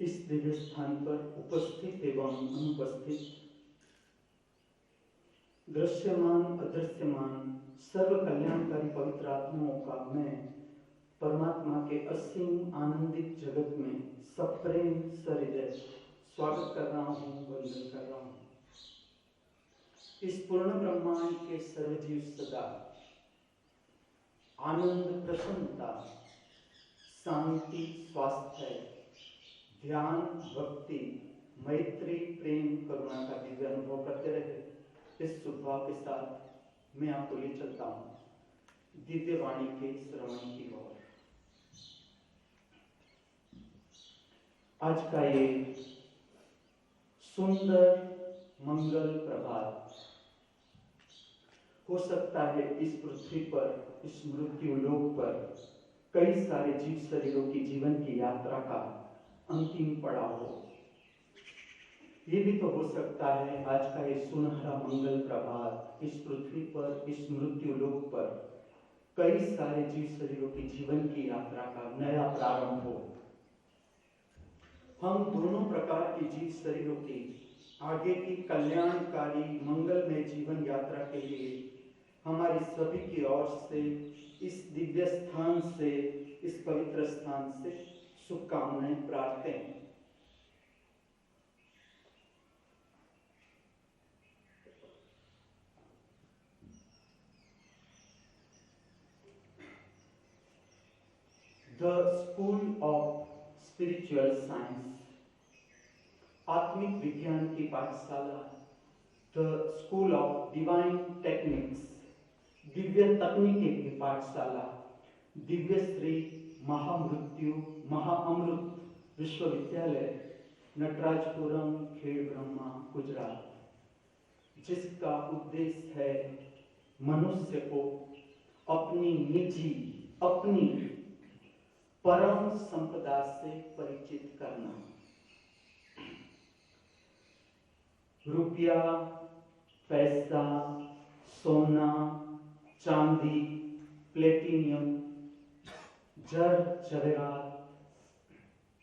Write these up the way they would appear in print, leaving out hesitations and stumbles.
इस दिव्य स्थान पर उपस्थित एवं अनुपस्थित, दृश्यमान अदृश्यमान सर्व कल्याणकारी पवित्र आत्माओं का मैं परमात्मा के असीम आनंदित जगत में सप्रेम सहृदय स्वागत कर रहा हूँ, वंदन कर रहा हूँ। इस पूर्ण ब्रह्मांड के सर्वजीव सदा आनंद, प्रसन्नता, शांति, स्वास्थ्य, ध्यान, भक्ति, मैत्री, प्रेम, करुणा का दिव्य अनुभव करते रहे। इस सुभाव के साथ मैं आपको ले चलता हूँ दिव्य वाणी के श्रवण की ओर। आज का ये सुंदर मंगल प्रभात, हो सकता है इस पृथ्वी पर, इस मृत्यु लोक पर कई सारे जीव शरीरों की जीवन की यात्रा का अंतिम पड़ाव हो। ये भी तो हो सकता है आज का ये सुनहरा मंगल प्रभात इस पृथ्वी पर, इस मृत्यु लोक पर कई सारे जीव शरीरों की जीवन की यात्रा का नया प्रारंभ हो। हम दोनों प्रकार की जीव शरीरों की आगे की कल्याणकारी मंगलमय जीवन यात्रा के लिए हमारी सभी की ओर से, इस दिव्य स्थान से, इस पवित्र स्थान से शुभकामनाएं प्रार्थना हैं। The School of Spiritual Science, आत्मिक विज्ञान की पाठशाला, the school of divine techniques, Divya तकनीकी की पाठशाला, दिव्य श्री महामृत्यु महाअमृत विश्वविद्यालय, नटराजपुरम, खेड़ ब्रह्मा, गुजरात, जिसका उद्देश्य है मनुष्य को अपनी निजी, अपनी परम संपदा से परिचित करना। रुपया, पैसा, सोना, चांदी, प्लेटिनियम, जर जवेरात,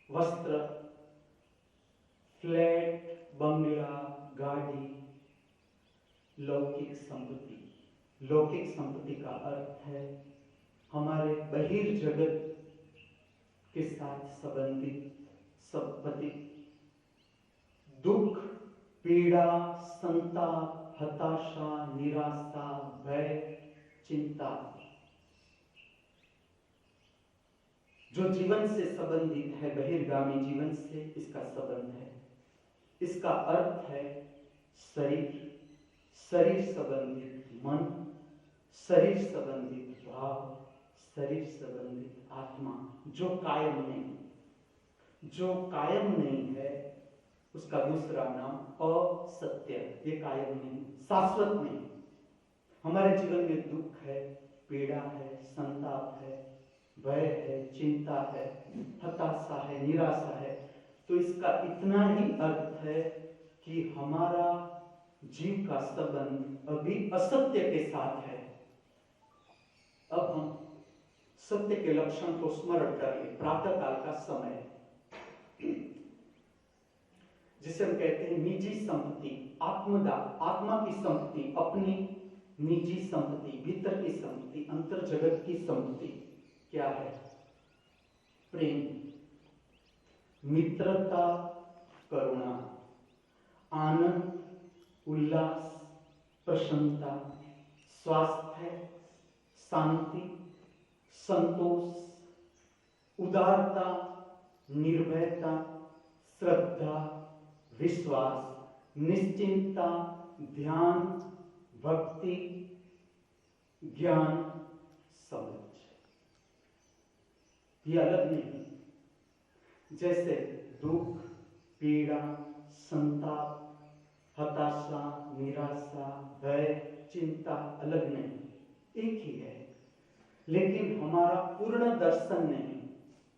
वस्त्र, फ्लैट, बंगला, गाड़ी, लौकिक संपत्ति। लौकिक संपत्ति का अर्थ है हमारे बहिर्जगत के साथ संबंधित संपत्ति। दुख, पीड़ा, संताप, हताशा, निराशा, भय, चिंता, जो जीवन से संबंधित है, बहिर्गामी जीवन से इसका संबंध है। इसका अर्थ है शरीर, शरीर संबंधित मन, शरीर संबंधित भाव, शरीर संबंधित आत्मा, जो कायम नहीं, जो कायम नहीं है उसका दूसरा नाम असत्य। ये कायम नहीं, शाश्वत नहीं। हमारे जीवन में दुख है, पीड़ा है, संताप है, भय है, चिंता है, हताशा है, निराशा है, तो इसका इतना ही अर्थ है कि हमारा जीव का संबंध अभी असत्य के साथ है। अब हम सत्य के लक्षण को स्मरण करें। प्रातः काल का समय, जिसे हम कहते हैं निजी संपत्ति, आत्मा की संपत्ति, अपनी निजी संपत्ति, भीतर की संपत्ति, अंतर जगत की संपत्ति क्या है? प्रेम, मित्रता, करुणा, आनंद, उल्लास, प्रसन्नता, स्वास्थ्य, शांति, संतोष, उदारता, निर्भयता, श्रद्धा, विश्वास, निश्चिंतता, ध्यान, भक्ति, ज्ञान, समझ। ये अलग नहीं, जैसे दुख, पीड़ा, संताप, हताशा, निराशा, भय, चिंता अलग नहीं, एक ही है। लेकिन हमारा पूर्ण दर्शन नहीं,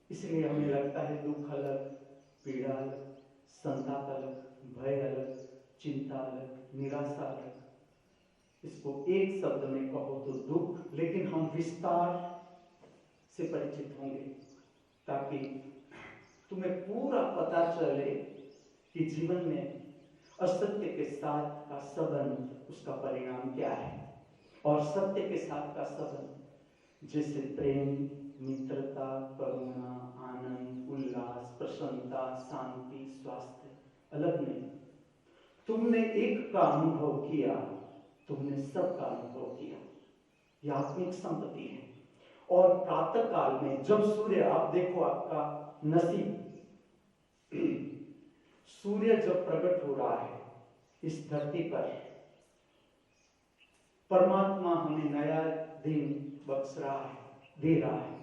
इसलिए हमें लगता है दुख अलग, पीड़ा अलग, संताप अलग, भय अलग, चिंता अलग, निराशा अलग। इसको एक शब्द में कहो तो दुख, लेकिन हम विस्तार से परिचित होंगे ताकि तुम्हें पूरा पता चले कि जीवन में असत्य के साथ का संबंध, उसका परिणाम क्या है, और सत्य के साथ का संबंध जैसे प्रेम, मित्रता, करुणा, आनंद, उल्लास, प्रसन्नता, शांति, स्वास्थ्य अलग नहीं। तुमने एक का अनुभव किया, तुमने सबका अनुभव किया। यह आत्मिक संपत्ति है। और प्रातः काल में जब सूर्य, आप देखो आपका नसीब, सूर्य जब प्रकट हो रहा है इस धरती पर, परमात्मा हमें नया दिन बख्श रहा है, दे रहा है,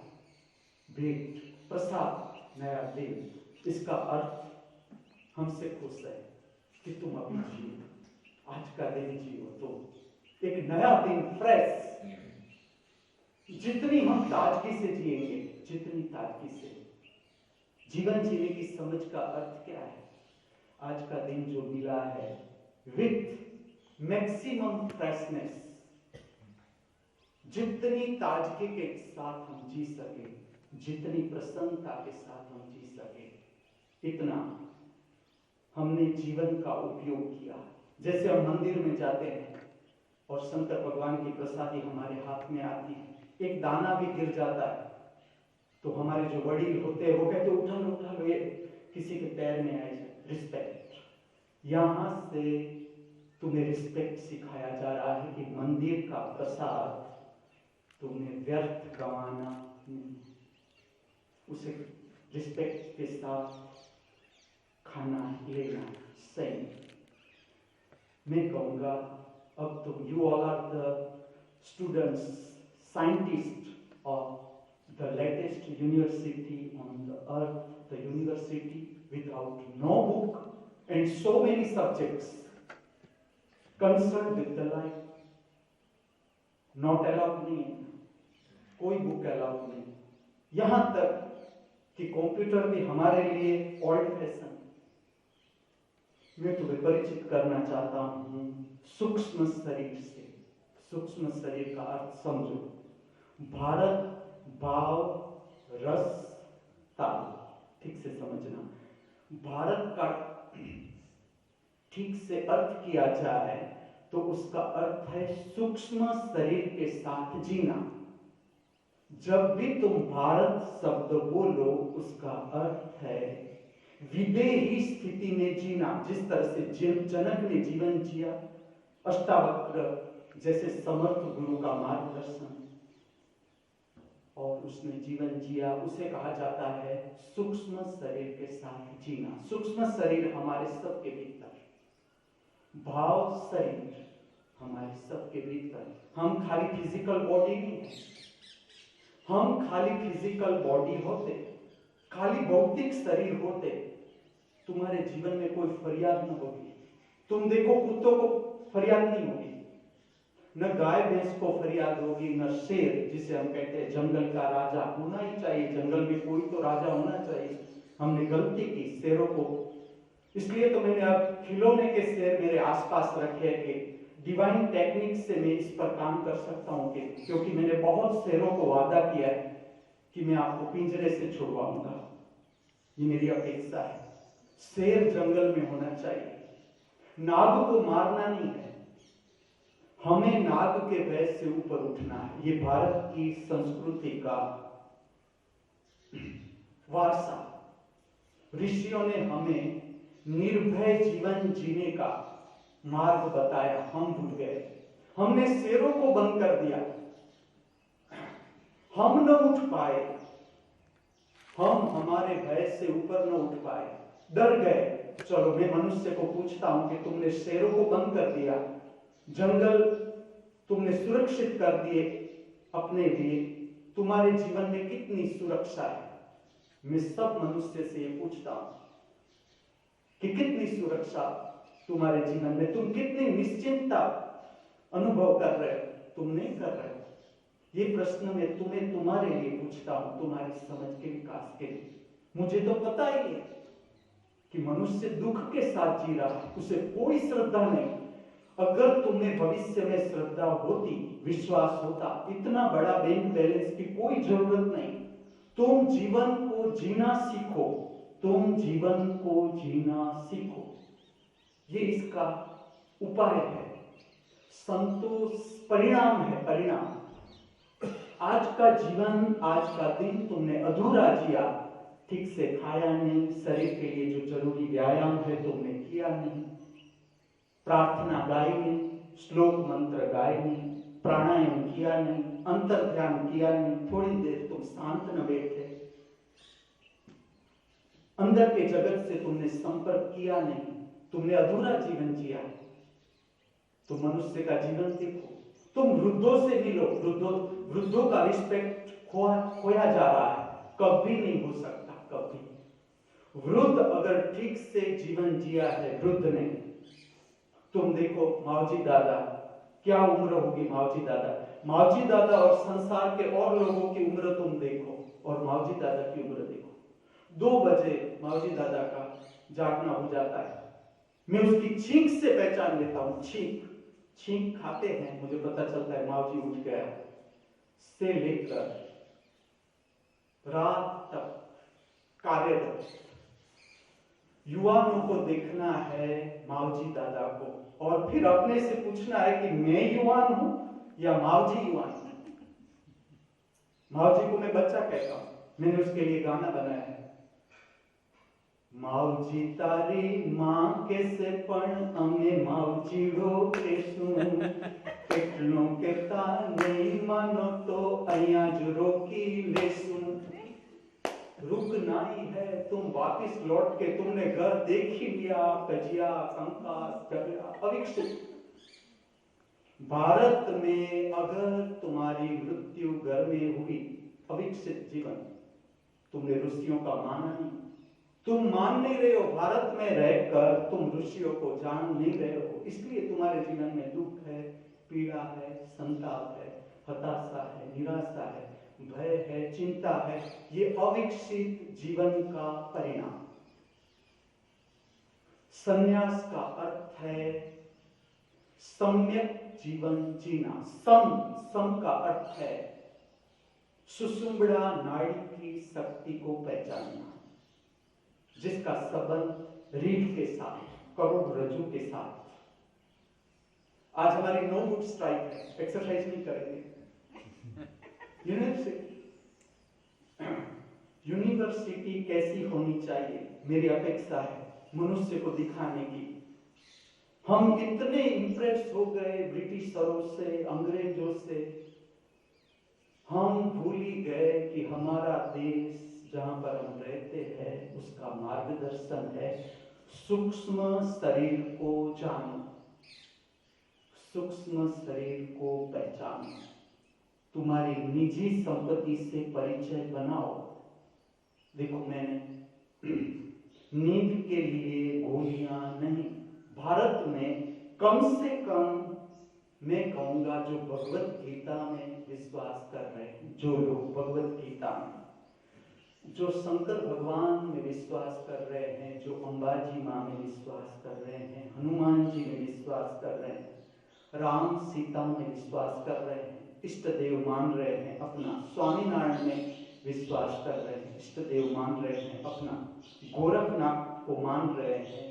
भेंट, प्रसाद, नया दिन। इसका अर्थ हमसे खुश है कि तुम अभी जियो, आज का दिन जियो, तो एक नया दिन, फ्रेश। जितनी हम ताजगी से जिएंगे, जितनी ताजगी से जीवन जीने की समझ का अर्थ क्या है? आज का दिन जो मिला है विथ मैक्सिमम फ्रेशनेस, जितनी ताजगी के साथ हम जी सके, जितनी प्रसन्नता के साथ हम जी सके, इतना हमने जीवन का उपयोग किया। जैसे हम मंदिर में जाते हैं और शंकर भगवान की प्रसादी हमारे हाथ में आती है, एक दाना भी गिर जाता है तो हमारे जो वडील होते हैं वो कहते उठा लो, ये किसी के पैर में आए, रिस्पेक्ट। यहां से तुम्हें रिस्पेक्ट सिखाया जा रहा है कि मंदिर का प्रसाद तुम्हें व्यर्थ गंवाना नहीं, उसे रिस्पेक्ट के साथ खाना लेना सही। मैं कहूंगा अब तुम, you all are the students, scientist of the latest university on the earth, the university without no book and so many subjects concerned with the life. Not allowed नहीं, कोई बुक अलाउड नहीं। यहां तक कि कंप्यूटर भी हमारे लिए old fashion. मैं तुम्हें परिचित करना चाहता हूं सूक्ष्म शरीर से। सूक्ष्म शरीर का अर्थ समझो। भारत, भाव, रस, ताल, ठीक से समझना। भारत का ठीक से अर्थ किया जाए तो उसका अर्थ है सूक्ष्म शरीर के साथ जीना। जब भी तुम भारत शब्द बोलो उसका अर्थ है विदेही स्थिति में जीना। जिस तरह से जनक ने जीवन जिया, अष्टावक्र जैसे समर्थ गुरु का मार्गदर्शन और उसने जीवन जिया, उसे कहा जाता है सूक्ष्म शरीर के साथ जीना। सूक्ष्म शरीर हमारे सबके भीतर, भाव शरीर हमारे सबके भीतर। हम खाली फिजिकल बॉडी नहीं है, हम खाली फिजिकल बॉडी होते, खाली भौतिक शरीर होते, तुम्हारे जीवन में कोई फरियाद न होगी। तुम देखो कुत्तों को फरियाद नहीं होगी, न गाय भैंस को फरियाद होगी, न शेर जिसे हम कहते हैं जंगल का राजा होना ही चाहिए, जंगल में कोई तो राजा होना चाहिए। हमने गलती की शेरों को, इसलिए तो मैंने अब खिलौने के शेर मेरे आसपास रखे कि डिवाइन टेक्निक से मैं इस पर काम कर सकता हूं कि, क्योंकि मैंने बहुत शेरों को वादा किया है कि मैं आपको पिंजरे से छुड़वाऊंगा। ये मेरी अपेक्षा है। शेर जंगल में होना चाहिए। नाग को मारना नहीं है, हमें नाग के भय से ऊपर उठना है। ये भारत की संस्कृति का वारसा। ऋषियों ने हमें निर्भय जीवन जीने का मार्ग बताया, हम भूल गए। हमने शेरों को बंद कर दिया, हम न उठ पाए, हम हमारे भय से ऊपर न उठ पाए, डर गए। चलो मैं मनुष्य को पूछता हूं कि तुमने शेरों को बंद कर दिया, जंगल तुमने सुरक्षित कर दिए अपने लिए, तुम्हारे जीवन में कितनी सुरक्षा है? मैं सब मनुष्य से ये पूछता हूं कि कितनी सुरक्षा तुम्हारे जीवन में, तुम कितनी निश्चिंतता अनुभव कर रहे हो, तुम नहीं कर रहे हो। ये प्रश्न मैं तुम्हें तुम्हारे लिए पूछता हूं, तुम्हारी समझ के विकास के लिए। मुझे तो पता ही है कि मनुष्य दुख के साथ जी रहा है, उसे कोई श्रद्धा नहीं। अगर तुम्हें भविष्य में श्रद्धा होती, विश्वास होता, इतना बड़ा बैंक बैलेंस की कोई जरूरत नहीं। तुम जीवन को जीना सीखो, तुम जीवन को जीना सीखो। ये इसका उपाय है, संतोष परिणाम है, परिणाम। आज का जीवन, आज का दिन तुमने अधूरा जिया, ठीक से खाया नहीं, शरीर के लिए जो जरूरी व्यायाम है तुमने किया नहीं, प्रार्थना गाई नहीं, श्लोक मंत्र गाए नहीं, प्राणायाम किया नहीं, अंतर ध्यान किया नहीं, थोड़ी देर तुम शांत न बैठे, अंदर के जगत से तुमने संपर्क किया नहीं, तुमने अधूरा जीवन जिया। तुम मनुष्य का जीवन देखो, तुम वृद्धों से मिलो, वृद्धों का रिस्पेक्ट खोया जा रहा है, कभी नहीं हो सकता, कभी। वृद्ध अगर ठीक से जीवन जिया है वृद्ध ने, तुम देखो मावजी दादा, क्या उम्र होगी मावजी दादा और संसार के और लोगों की उम्र तुम देखो और मावजी दादा की उम्र देखो। 2 बजे मावजी दादा का जागना हो जाता है, मैं उसकी छींक से पहचान लेता हूँ, छींक खाते हैं, मुझे पता चलता है मावजी उठ गया। से लेकर रात तक कार्यरत युवाओं को देखना है मावजी दादा को, और फिर अपने से पूछना है कि मैं युवान हूं या मावजी युवान। मावजी को मैं बच्चा कहता हूं, मैंने उसके लिए गाना बनाया है। मावजी तारी मां कैसे पण अमे मावजीड़ो केसुं, કેટલું કહેતા નહીં માનો તો અહીંયા જ રોકી લેશું। रुकना ही है, तुम वापिस लौट के तुमने घर देख ही लिया, कजिया कंकास झगड़ा अविकसित। भारत में अगर तुम्हारी मृत्यु घर में हुई, अविकसित जीवन, तुमने ऋषियों का माना नहीं, तुम मान नहीं रहे हो, भारत में रहकर तुम ऋषियों को जान नहीं रहे हो, इसलिए तुम्हारे जीवन में दुख है, पीड़ा है, संताप है, हताशा है, निराशा है, भय है, चिंता है। ये अविकसित जीवन का परिणाम। संन्यास का अर्थ है सम्यक जीवन जीना। सम का अर्थ है सुषुम्ना नाड़ी की शक्ति को पहचानना, जिसका संबंध रीढ़ के साथ, करोड़रज्जु के साथ। आज हमारी नो मूड स्ट्राइक है, एक्सरसाइज नहीं करेंगे। यूनिवर्सिटी कैसी होनी चाहिए, मेरी अपेक्षा है मनुष्य को दिखाने की। हम इतने इंप्रेस हो गए ब्रिटिशरों से, अंग्रेजों से, हम भूल ही गए कि हमारा देश जहां पर हम रहते हैं उसका मार्गदर्शन है सूक्ष्म शरीर को जानो, सूक्ष्म शरीर को पहचानो, तुम्हारी निजी संपत्ति से परिचय बनाओ। देखो, मैंने नींद के लिए गोलियां नहीं, भारत में कम से कम मैं कहूंगा जो भगवत गीता में विश्वास कर रहे हैं, जो लोग भगवत गीता में, जो शंकर भगवान में विश्वास कर रहे हैं, जो अंबाजी माँ में विश्वास कर रहे हैं, हनुमान जी में विश्वास कर रहे हैं, राम सीता में विश्वास कर रहे हैं, इष्ट देव मान रहे हैं अपना, स्वामीनारायण में विश्वास कर रहे हैं, इष्ट देव मान रहे हैं अपना, गोरखनाथ को मान रहे हैं,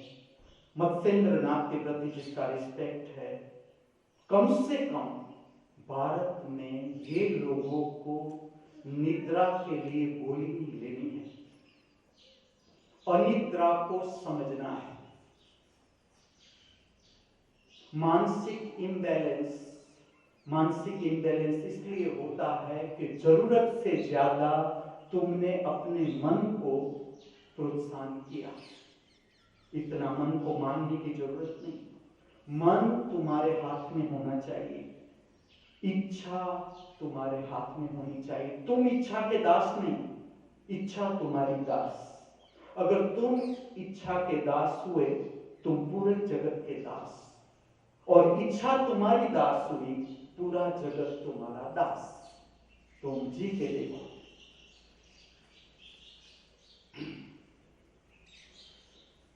मत्स्येंद्र नाथ के प्रति जिसका रिस्पेक्ट है, कम से कम भारत में ये लोगों को निद्रा के लिए गोली नहीं लेनी है, अनिद्रा को समझना है। मानसिक इम्बैलेंस इसलिए होता है कि जरूरत से ज्यादा तुमने अपने मन को प्रोत्साहन किया। इतना मन को मानने की जरूरत नहीं, मन तुम्हारे हाथ में होना चाहिए, इच्छा तुम्हारे हाथ में होनी चाहिए। तुम इच्छा के दास नहीं, इच्छा तुम्हारी दास। अगर तुम इच्छा के दास हुए, तुम पूरे जगत के दास, और इच्छा तुम्हारी दास हुई, पूरा जगत तुम्हारा दास। तुम जी के देखो।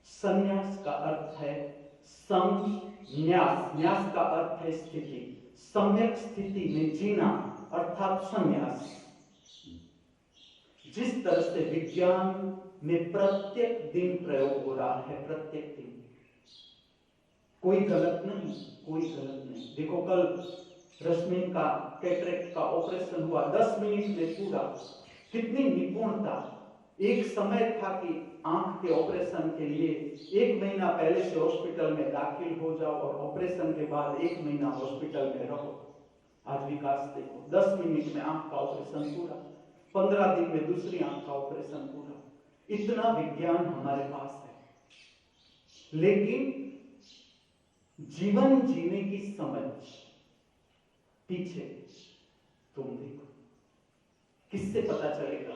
संन्यास का अर्थ है संन्यास, न्यास का अर्थ है स्थिति, सम्यक स्थिति में जीना अर्थात संन्यास। जिस तरह से विज्ञान में प्रत्येक दिन प्रयोग हो रहा है, प्रत्येक दिन। कोई गलत नहीं, कोई गलत नहीं। देखो कल रश्मिन का कैटरेक्ट का ऑपरेशन हुआ 10 मिनट में पूरा, कितनी निपुणता। एक समय था कि आंख के ऑपरेशन के लिए 1 महीना पहले से हॉस्पिटल में दाखिल हो जाओ और ऑपरेशन के बाद 1 महीना हॉस्पिटल में रहो। आज विकास देखो, 10 मिनट में आंख का ऑपरेशन पूरा, 15 दिन में दूसरी आंख का ऑपरेशन पूरा। इतना विज्ञान हमारे पास है, लेकिन जीवन जीने की समझ पीछे तुम देखो, किससे पता चलेगा?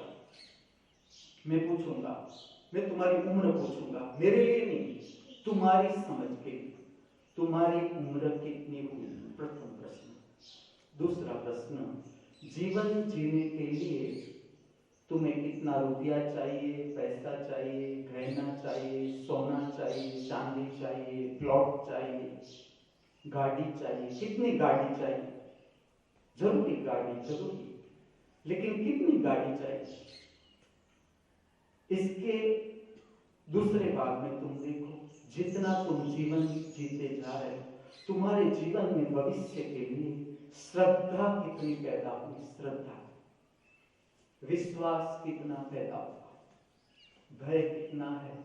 मैं पूछूंगा, मैं तुम्हारी उम्र पूछूंगा, मेरे लिए नहीं, तुम्हारी समझ के लिए। तुम्हारी उम्र कितनी हुई? प्रथम प्रश्न। दूसरा प्रश्न, जीवन जीने के लिए तुम्हें कितना रुपया चाहिए, पैसा चाहिए, गहना चाहिए, सोना चाहिए, चांदी चाहिए, प्लॉट चाहिए, गाड़ी चाहिए? कितनी गाड़ी चाहिए? जरूरी गाड़ी जरूरी, लेकिन कितनी गाड़ी चाहिए? इसके दूसरे भाग में तुम देखो, जितना तुम जीवन जीते जा रहे हो, तुम्हारे जीवन में भविष्य के लिए श्रद्धा कितनी पैदा हुई? श्रद्धा, विश्वास कितना पैदा हुआ? भय कितना है?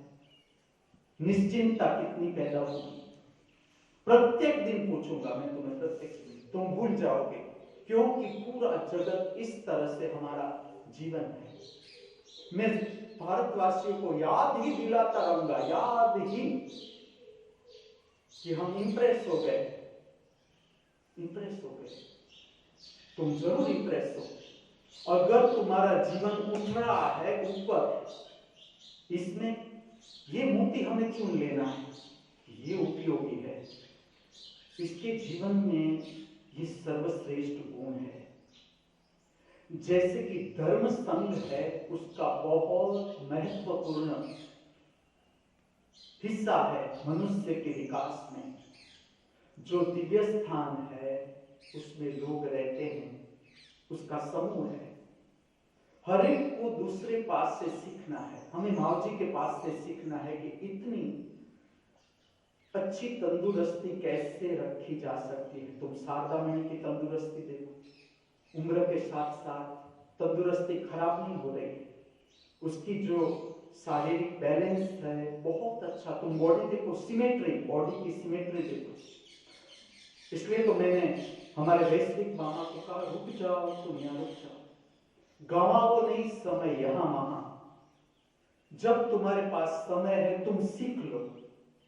निश्चिंतता कितनी पैदा हुई? प्रत्येक दिन पूछूंगा मैं तुम्हें, प्रत्येक दिन। तुम भूल जाओगे, क्योंकि पूरा जगत इस तरह से हमारा जीवन है। मैं भारतवासियों को याद ही दिलाता रहूंगा, याद ही, कि हम इंप्रेस हो गए, इंप्रेस हो गए। तुम जरूर इंप्रेस हो। अगर तुम्हारा जीवन उठ रहा है ऊपर, इसमें ये मोती हमें चुन लेना है, ये उपयोगी है, इसके जीवन में ये सर्वश्रेष्ठ गुण है। जैसे कि धर्म संघ है, उसका बहुत महत्वपूर्ण हिस्सा है मनुष्य के विकास में। जो दिव्य स्थान है उसमें लोग रहते हैं, उसका समूह है। हर एक को दूसरे पास से सीखना है। हमें माँ जी के पास से सीखना है कि इतनी अच्छी तंदुरुस्ती कैसे रखी जा सकती है। तुम शारदा मणि की तंदुरुस्ती देखो, उम्र के साथ साथ तंदुरुस्ती खराब नहीं हो रही, उसकी जो शारीरिक बैलेंस है बहुत अच्छा। तुम बॉडी देखो, सिमेट्री, बॉडी की सिमेट्री देखो। इसलिए तो मैंने हमारे वैश्विक मामा को कहा, रुक जाओ तुम यहाँ, रुक जाओ, गंवाओ नहीं समय यहां वहां। जब तुम्हारे पास समय है तुम सीख लो,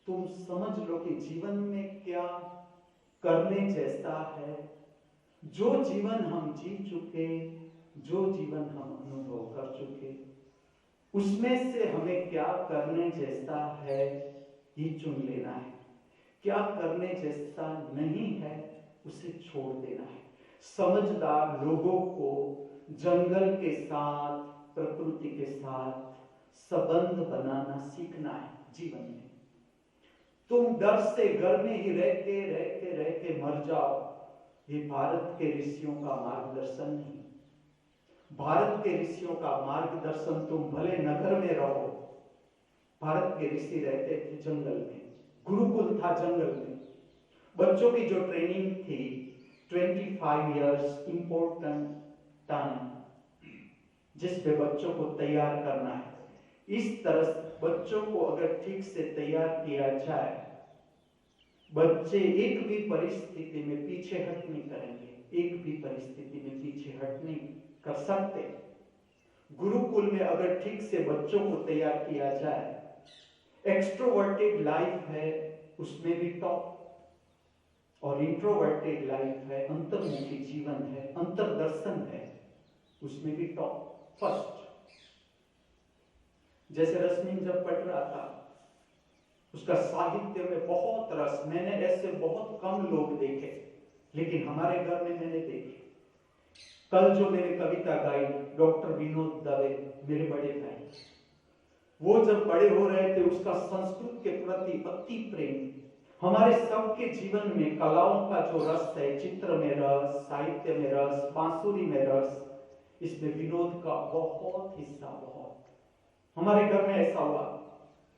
तुम समझ लो कि जीवन में क्या करने जैसा है। जो जीवन हम जी चुके, जो जीवन हम अनुभव कर चुके, उसमें से हमें क्या करने जैसा है ये चुन लेना है। क्या करने जैसा नहीं है उसे छोड़ देना है। समझदार लोगों को जंगल के साथ, प्रकृति के साथ संबंध बनाना सीखना है जीवन में। तुम डर से घर में ही रह के मर जाओ, ये भारत के ऋषियों का मार्गदर्शन नहीं। भारत के ऋषियों का मार्गदर्शन, तुम भले नगर में रहो, भारत के ऋषि रहते थे जंगल में, गुरुकुल था जंगल में। बच्चों की जो ट्रेनिंग थी 25 इयर्स इंपॉर्टेंट टाइम, जिसपे बच्चों को तैयार करना है। इस तरह बच्चों को अगर ठीक से तैयार किया जाए, बच्चे एक भी परिस्थिति में पीछे हट नहीं करेंगे, एक भी परिस्थिति में पीछे हट नहीं कर सकते। गुरुकुल में अगर ठीक से बच्चों को तैयार किया जाए, एक्सट्रोवर्टेड लाइफ है उसमें भी टॉप, और इंट्रोवर्टेड लाइफ है, अंतर्मुखी जीवन है, अंतर्दर्शन है, उसमें भी टॉप, फर्स्ट। जैसे रश्मि जब पढ़ रहा था, उसका साहित्य में बहुत रस, मैंने ऐसे बहुत कम लोग देखे, लेकिन हमारे घर में मैंने देखे। कल जो मैंने कविता गाई, डॉक्टर विनोद दवे, मेरे बड़े भाई, वो जब बड़े हो रहे थे, उसका संस्कृत के प्रति अति प्रेम। हमारे सबके जीवन में कलाओं का जो रस है, चित्र में रस, साहित्य में रस, बांसुरी में रस, इसमें विनोद का बहुत हिस्सा, बहुत। हमारे घर में ऐसा हुआ।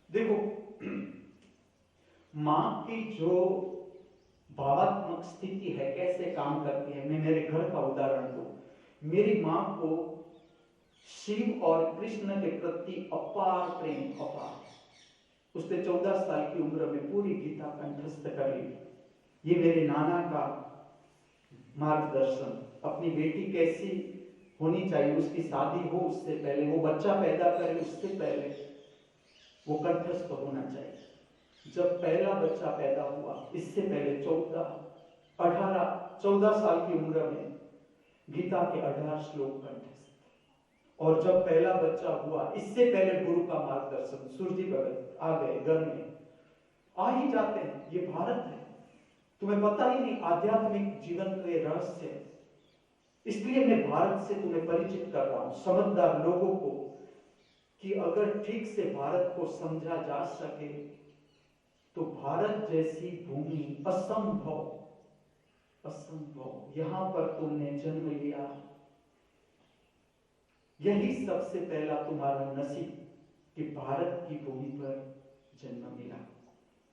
देखो, मां की जो भावात्मक स्थिति है कैसे काम करती है, मैं मेरे घर का उदाहरण दूं। मेरी मां को शिव और कृष्ण के प्रति अपार प्रेम, अपार। उसने 14 साल की उम्र में पूरी गीता कंठस्थ कर ली। ये मेरे नाना का मार्गदर्शन, अपनी बेटी कैसी होनी चाहिए, उसकी शादी हो उससे पहले, वो बच्चा पैदा करे उससे पहले वो कंठस्थ होना चाहिए। जब पहला बच्चा पैदा हुआ, इससे पहले 14 साल की उम्र में गीता के 18 श्लोक कंठस्थ। और जब पहला बच्चा हुआ, इससे पहले गुरु का मार्गदर्शन, सूरजी भगत आ गए घर में, आ ही जाते हैं। ये भारत है, तुम्हें पता ही नहीं आध्यात्मिक जीवन के रहस्य। इसलिए मैं भारत से तुम्हें परिचित कर रहा हूं, समझदार लोगों को, कि अगर ठीक से भारत को समझा जा सके तो भारत जैसी भूमि असंभव, असंभव। यहां पर तुमने जन्म लिया, यही सबसे पहला तुम्हारा नसीब कि भारत की भूमि पर जन्म मिला।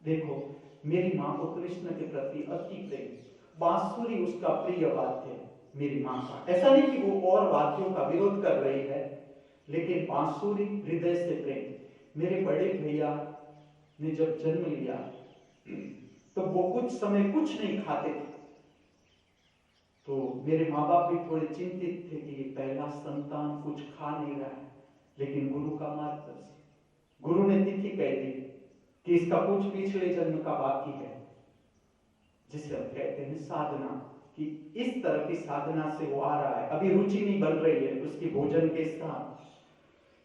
देखो, मेरी मां को कृष्ण के प्रति अति प्रेम, बांसुरी उसका प्रिय वाद्य, मेरी मां का। ऐसा नहीं कि वो और वाद्यों का विरोध कर रही है, लेकिन बांसुरी हृदय से प्रेम। मेरे बड़े भैया ने जब जन्म लिया तो वो कुछ समय कुछ नहीं खाते थे, तो मेरे माँ बाप भी थोड़े चिंतित थे कि ये पहला संतान कुछ खा नहीं रहा है। लेकिन गुरु का मार्गदर्शन, गुरु ने तिथि कह दी कि इसका कुछ पिछले जन्म का बाकी है, जिसे हम कहते हैं साधना, कि इस तरह की साधना से वो आ रहा है। अभी रुचि नहीं बन रही है उसकी भोजन के साथ,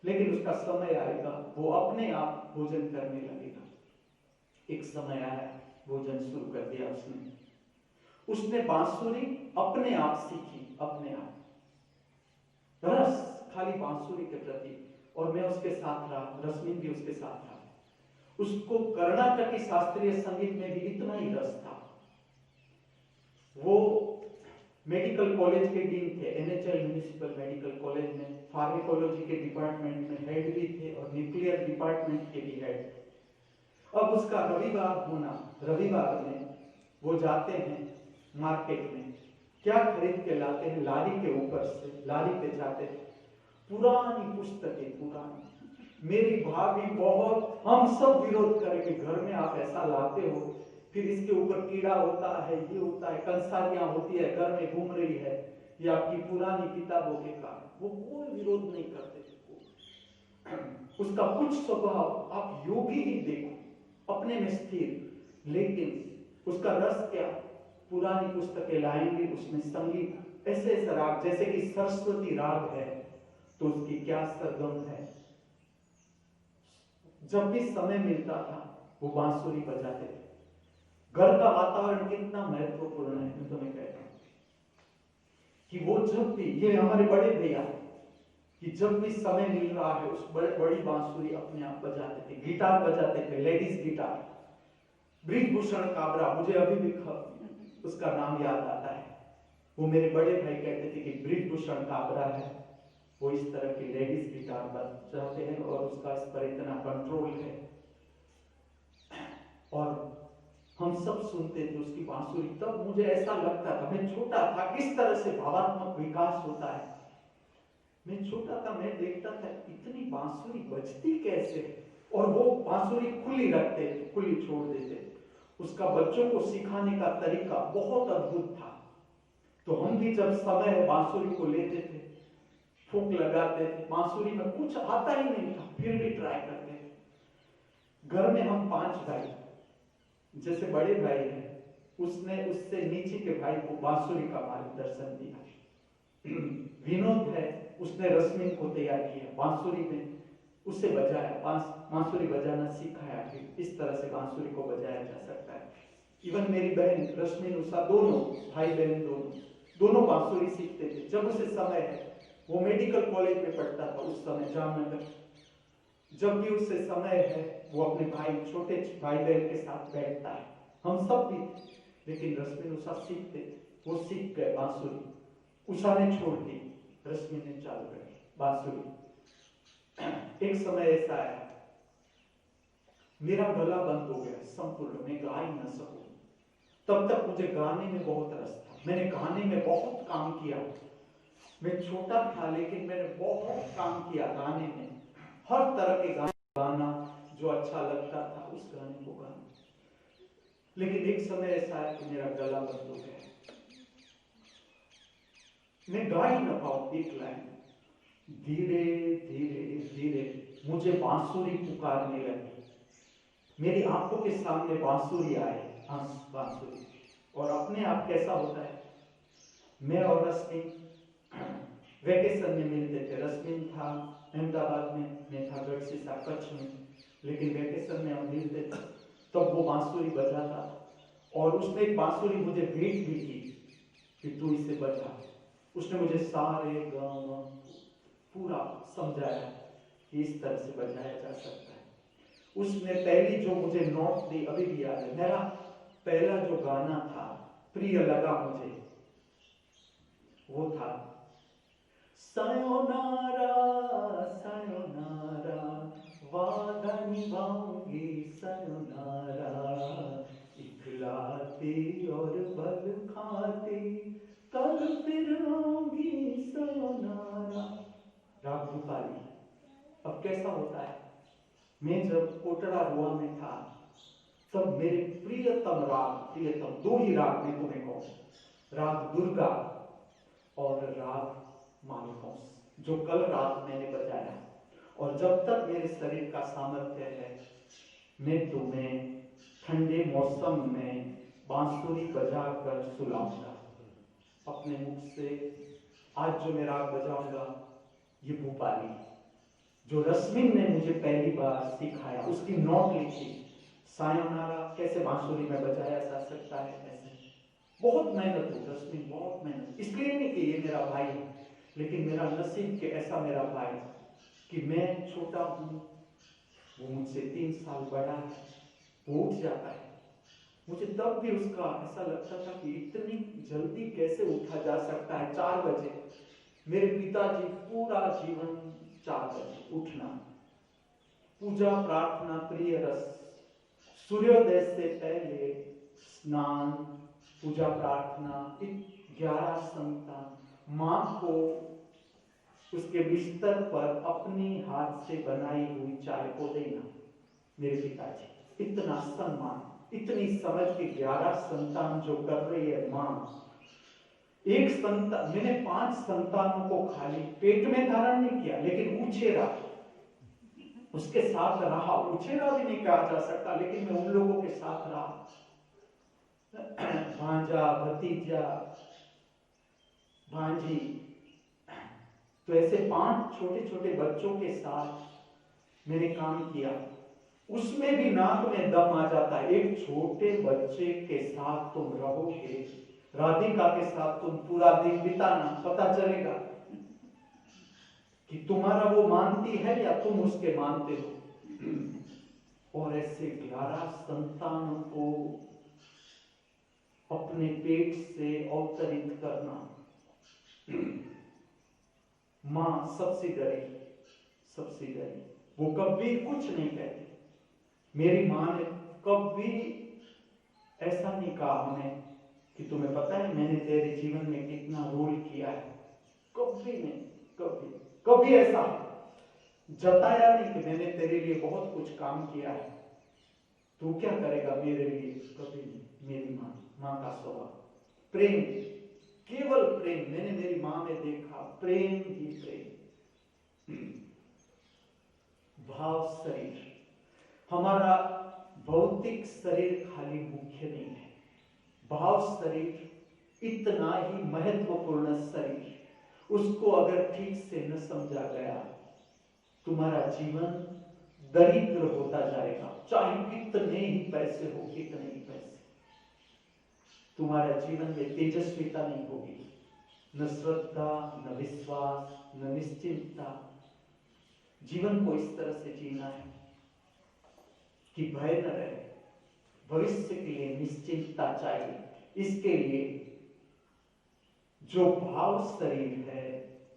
लेकिन उसका समय आएगा, वो अपने आप भोजन करने लगेगा। एक समय आया, भोजन शुरू कर दिया उसने बांसुरी अपने आप सीखी, अपने आप रस खाली बांसुरी के प्रति। और मैं उसके साथ रहा, रश्मिन भी उसके साथ रहा। उसको कर्नाटकी शास्त्रीय संगीत में भी इतना ही रस था। वो मेडिकल कॉलेज के डीन थे, एनएचएल म्युनिसिपल मेडिकल कॉलेज में, फार्माकोलॉजी के डिपार्टमेंट में हेड भी थे और न्यूक्लियर डिपार्टमेंट के भी हेड। अब उसका रविवार होना, रविवार में वो जाते हैं मार्केट में, क्या खरीद के लाते हैं, लारी के ऊपर से लारी पे जाते हैं, पुरानी पुस्तकें, पुरानी। मेरी भाभी बहुत, हम सब विरोध करेंगे, घर में आप ऐसा लाते हो, फिर इसके ऊपर कीड़ा होता है, ये होता है, कंसारियां होती है, घर में घूम रही है, ये आपकी पुरानी किताबों के कारण। वो कोई विरोध नहीं करते थे। उसका कुछ स्वभाव आप योगी ही देखो, अपने में स्थिर, लेकिन उसका रस क्या, पुरानी पुस्तकें लाएंगे, उसमें संगीत, ऐसे ऐसे राग, जैसे कि सरस्वती राग है तो उसकी क्या सरगम है। जब भी समय मिलता था वो बांसुरी बजाते थे। घर का वातावरण कितना महत्वपूर्ण है, मैं तुम्हें कहता हूं कि वो जब भी, ये हमारे बड़े भैया, कि जब भी समय मिल रहा है उस बड़ी बांसुरी अपने आप बजाते थे, गिटार बजाते थे, लेडीज गिटार। ब्रिजभूषण काबरा, मुझे अभी भी उसका नाम याद आता है। वो मेरे बड़े भाई कहते थे कि ब्रिजभूषण काबरा है, वो इस तरह की लेडीज गिटार बजाते हैं और उसका इस पर इतना कंट्रोल है। और हम सब सुनते थे उसकी बांसुरी। तब मुझे ऐसा लगता था, मैं छोटा था, किस तरह से भावात्मक विकास होता है। मैं छोटा था, मैं देखता था इतनी बांसुरी बजती कैसे, और वो बांसुरी खुली रखते थे, खुली छोड़ देते। उसका बच्चों को सिखाने का तरीका बहुत अद्भुत था। तो हम भी जब समय बांसुरी को लेते थे, फूंक लगाते थे, बांसुरी में कुछ आता ही नहीं था, फिर भी ट्राई करते थे। घर में हम 5 भाई, जैसे बड़े भाई हैं, उसने उससे नीचे के भाई को बांसुरी का मार्गदर्शन दिया। विनोद है, उसने रश्मिन को तैयार किया, बांसुरी में उससे बजाया, बांसुरी बजाना सिखाया कि इस तरह से बांसुरी को बजाया जा सकता है। इवन मेरी बहन रश्मिन, उषा, दोनों भाई बहन दोनों बांसुरी सीखते थे। जब उसे समय है, वो मेडिकल कॉलेज में पढ़ता था उस समय, जामनगर। जब भी उसे समय है वो अपने भाई, छोटे भाई बहन के साथ बैठता है। हम सब भी, लेकिन रश्मिन उषा सीखते थे, वो सीख गए बांसुरी। उषा ने छोड़ दी, रश्मिन ने चालू करी बांसुरी। एक समय ऐसा आया, मेरा गला बंद हो गया संपूर्ण, मैं गा ही ना सकूं। तब तक मुझे गाने में बहुत रस था, मैंने गाने में बहुत काम किया। मैं छोटा था लेकिन मैंने बहुत काम किया गाने में, हर तरह के गाने गाना, जो अच्छा लगता था उस गाने को गाना। लेकिन एक समय ऐसा है कि मेरा गला बंद हो गया, मैं गा ही ना पाऊं एक लाइन। धीरे धीरे धीरे मुझे बांसुरी पुकारने लगी, मेरी आंखों के सामने बांसुरी आए, बांसुरी। और अपने आप कैसा होता है, मैं और रश्मिन वेकेशन में मिलते थे। रश्मिन था अहमदाबाद में, मैं था गढ़सिसा कच्छ में, लेकिन वेकेशन में हम मिलते थे। तब वो बांसुरी बजाता और उसने एक बांसुरी मुझे भेंट भी की कि तू इसे बजा। उसने मुझे सारे गाँव पूरा समझाया कि इस तरह से बजाया जा सकता है। उसने पहली जो मुझे नोट दी, अभी भी याद है, मेरा पहला जो गाना था प्रिय लगा मुझे, वो था सायोनारा सायोनारा वादा निभाऊंगी सायोनारा, इखलाती और बल खाती कल फिर आऊंगी सायोनारा। राग भूपाली। अब कैसा होता है, मैं जब कोटड़ा रुआ में था तब मेरे प्रियतम राग, प्रियतम दो ही राग में तुम्हें कहूं, राग दुर्गा और राग मालकोस, जो कल रात मैंने बजाया। और जब तक मेरे शरीर का सामर्थ्य है, मैं तुम्हें ठंडे मौसम में बांसुरी बजाकर सुलाऊंगा अपने मुख से। आज जो मैं राग बजाऊंगा ये भूपाली, जो रश्मिन ने मुझे पहली बार सिखाया, उसकी नोट लिखी, सायोनारा कैसे बांसुरी में बजाया जा सकता है, ऐसे बहुत मेहनत हुई रश्मिन, बहुत मेहनत। इसलिए नहीं कि ये मेरा भाई है, लेकिन मेरा नसीब के ऐसा मेरा भाई कि मैं छोटा हूं, वो मुझसे 3 साल बड़ा है, वो उठ जाता है। मुझे तब भी उसका ऐसा लगता था कि इतनी जल्दी कैसे उठा जा सकता है, 4 बजे। मेरे पिताजी पूरा जीवन 4 बजे उठना, पूजा प्रार्थना प्रिय रस, सूर्योदय से पहले स्नान, पूजा प्रार्थना, 11 संतान, मां को उसके बिस्तर पर अपनी हाथ से बनाई हुई चाय को देना। मेरे पिताजी इतना सम्मान, इतनी समझ के 11 संतान जो कर रही है मां, एक संतान, मैंने 5 संतानों को खाली पेट में धारण नहीं किया, लेकिन उछेरा, उसके साथ रहा। उछेरा भी नहीं कहा जा सकता, लेकिन मैं उन लोगों के साथ रहा। भांजा, भतीजा, भांजी, तो ऐसे 5 छोटे छोटे बच्चों के साथ मैंने काम किया। उसमें भी नाक में दम आ जाता है। एक छोटे बच्चे के साथ तुम रहोगे, राधिका के साथ तुम पूरा दिन बिताना, पता चलेगा कि तुम्हारा वो मानती है या तुम उसके मानते हो। और ऐसे 11 संतानों को अपने पेट से अवतरित करना। मां सबसे डरी, सबसे डरी, वो कभी कुछ नहीं कहती। मेरी मां ने कभी ऐसा नहीं कहा हमें कि तुम्हें पता है मैंने तेरे जीवन में कितना रोल किया है, कभी नहीं, कभी कभी ऐसा जताया नहीं कि मैंने तेरे लिए बहुत कुछ काम किया है, तू क्या करेगा मेरे लिए, कभी नहीं। मेरी मां, मां का स्वभाव प्रेम, केवल प्रेम। मैंने मेरी मां में देखा प्रेम ही प्रेम। भाव शरीर, हमारा भौतिक शरीर खाली मुख्य नहीं है, भाव शरीर इतना ही महत्वपूर्ण शरीर, उसको अगर ठीक से न समझा गया, तुम्हारा जीवन दरिद्र होता जाएगा। चाहे कितने ही पैसे हो, कितने ही पैसे, तुम्हारा जीवन में तेजस्विता नहीं होगी, न श्रद्धा, न विश्वास, न निश्चिंतता। जीवन को इस तरह से जीना है कि भय न रहे, भविष्य के लिए निश्चिंतता चाहिए। इसके लिए जो भाव शरीर है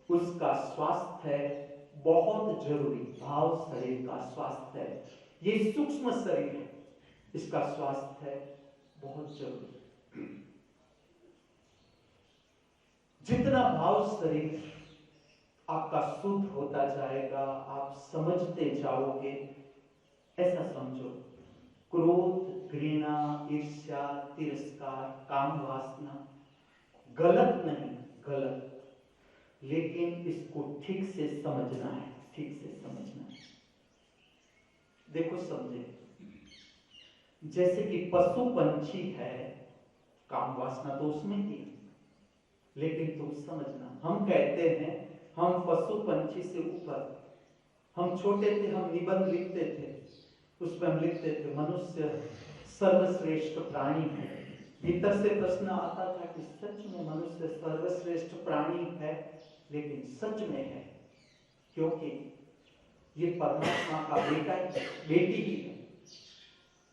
उसका स्वास्थ्य बहुत जरूरी भाव शरीर का स्वास्थ्य है। ये सूक्ष्म शरीर है, इसका स्वास्थ्य है बहुत जरूरी। जितना भाव शरीर आपका शुद्ध होता जाएगा, आप समझते जाओगे। ऐसा समझो, क्रोध, घृणा, ईर्ष्या, तिरस्कार, काम वासना गलत नहीं, गलत, लेकिन इसको ठीक से समझना है, ठीक से समझना है। देखो समझे, जैसे कि पशु पंछी है, काम वासना तो उसमें ही, लेकिन तुम समझना, हम कहते हैं हम पशु पंछी से ऊपर। हम छोटे थे, हम निबंध लिखते थे, उसमें हम लिखते थे मनुष्य सर्वश्रेष्ठ प्राणी है। भीतर से प्रश्न आता था कि सच में मनुष्य सर्वश्रेष्ठ प्राणी है? लेकिन सच में है, क्योंकि ये परमात्मा का बेटा बेटी ही है।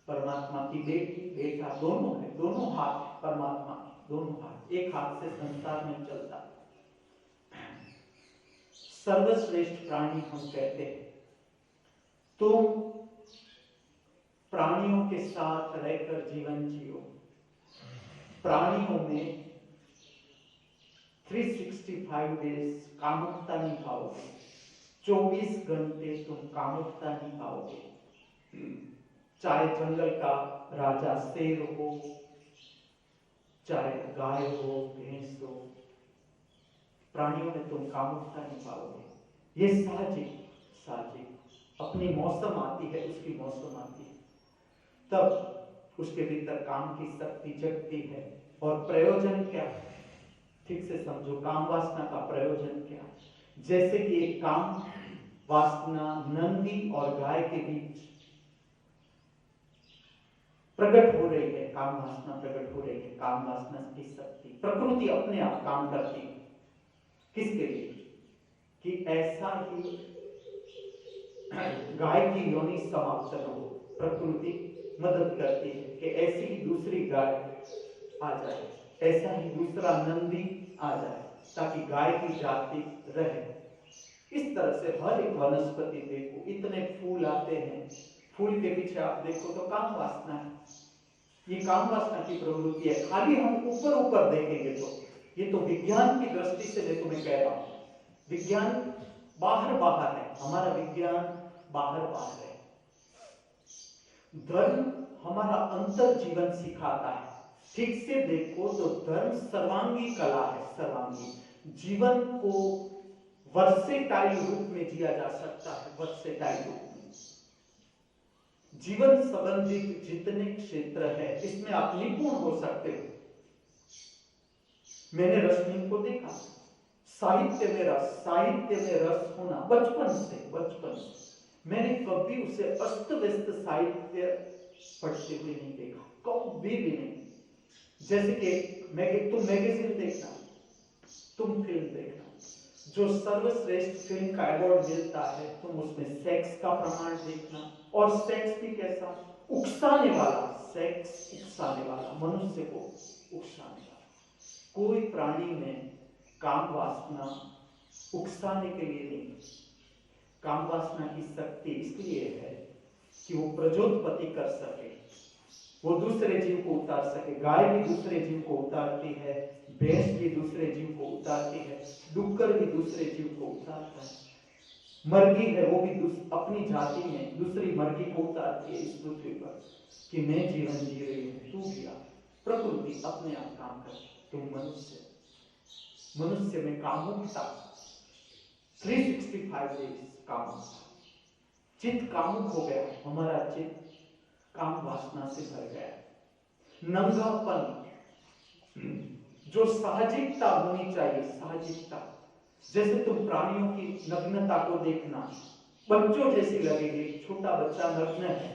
परमात्मा की बेटी बेटा दोनों है, दोनों हाथ परमात्मा, दोनों हाथ, एक हाथ से संसार में चलता। सर्वश्रेष्ठ प्राणी हम कहते हैं। तुम प्राणियों के साथ रहकर जीवन जियो। प्राणियों में 365 डेज कामुकता नहीं पाओगे, 24 घंटे तुम कामुकता नहीं पाओगे। चाहे जंगल का राजा शेर हो, चाहे गाय हो, भैंस हो, प्राणियों में तुम कामुकता नहीं पाओगे। ये साहजिक अपनी मौसम आती है, उसकी मौसम आती है, तब उसके भीतर काम की शक्ति जगती है। और प्रयोजन क्या है, ठीक से समझो, काम वासना का प्रयोजन क्या है। जैसे कि एक काम वासना नंदी और गाय के बीच प्रकट हो रही है, काम वासना प्रकट हो रही है। काम वासना की शक्ति, प्रकृति अपने आप काम करती है। किसके लिए? कि ऐसा ही गाय की योनि समाप्त न हो। प्रकृति मदद करती है कि ऐसी ही दूसरी गाय आ जाए, ऐसा ही दूसरा नंदी आ जाए, ताकि गाय की जाति रहे। इस तरह से हर एक वनस्पति देखो, इतने फूल आते हैं, फूल के पीछे आप देखो तो काम वासना है। ये काम वासना की प्रवृत्ति है। खाली हम ऊपर ऊपर देखेंगे तो, ये तो विज्ञान की दृष्टि से मैं तुम्हें कह रहा हूं, विज्ञान बाहर बाहर है, हमारा विज्ञान बाहर बाहर है। धर्म हमारा अंतर जीवन सिखाता है। ठीक से देखो तो धर्म सर्वांगी कला है, सर्वांगी। जीवन को वर्सेटाइल रूप में जिया जा सकता है, वर्सेटाइल रूप में। जीवन संबंधित जितने क्षेत्र है, इसमें आप निपुण हो सकते हो। मैंने रश्मि को देखा, साहित्य में रस होना बचपन से मैंने कभी उसे अस्त व्यस्त साहित्य पढ़ते हुए नहीं देखा, कभी भी नहीं। जैसे कि तुम मैगजीन देखना, तुम फिल्म देखना, जो सर्वश्रेष्ठ फिल्म का अवार्ड मिलता है, तुम उसमें सेक्स का प्रमाण देखना। और सेक्स भी कैसा? उकसाने वाला सेक्स, उकसाने वाला, मनुष्य को उकसाने वाला। कोई प्राणी में काम वासना उकसाने के लिए नहीं। काम वासना की शक्ति इसलिए है कि वो प्रजोत्पत्ति कर सके, वो दूसरे जीव को उतार सके। गाय भी दूसरे जीव को उतारती है, भैंस भी दूसरे जीव को उतारती है, डुक्कर भी दूसरे जीव को उतारता है, मर्गी है वो भी अपनी जाति में दूसरी मर्गी को उतारती है इस पृथ्वी पर, कि मैं जीवन जी रही हूं, तू भी आ। प्रकृति अपने आप काम करती। तुम मनुष्य में कामुकता 365 डेज कामुकता, चित्त कामुक हो गया, हमारा चित्त काम वासना से भर गया। नंगापन, जो साहजिकता होनी चाहिए, साहजिकता, जैसे तुम प्राणियों की नग्नता को देखना, बच्चों जैसी लगेगी। छोटा बच्चा नग्न है,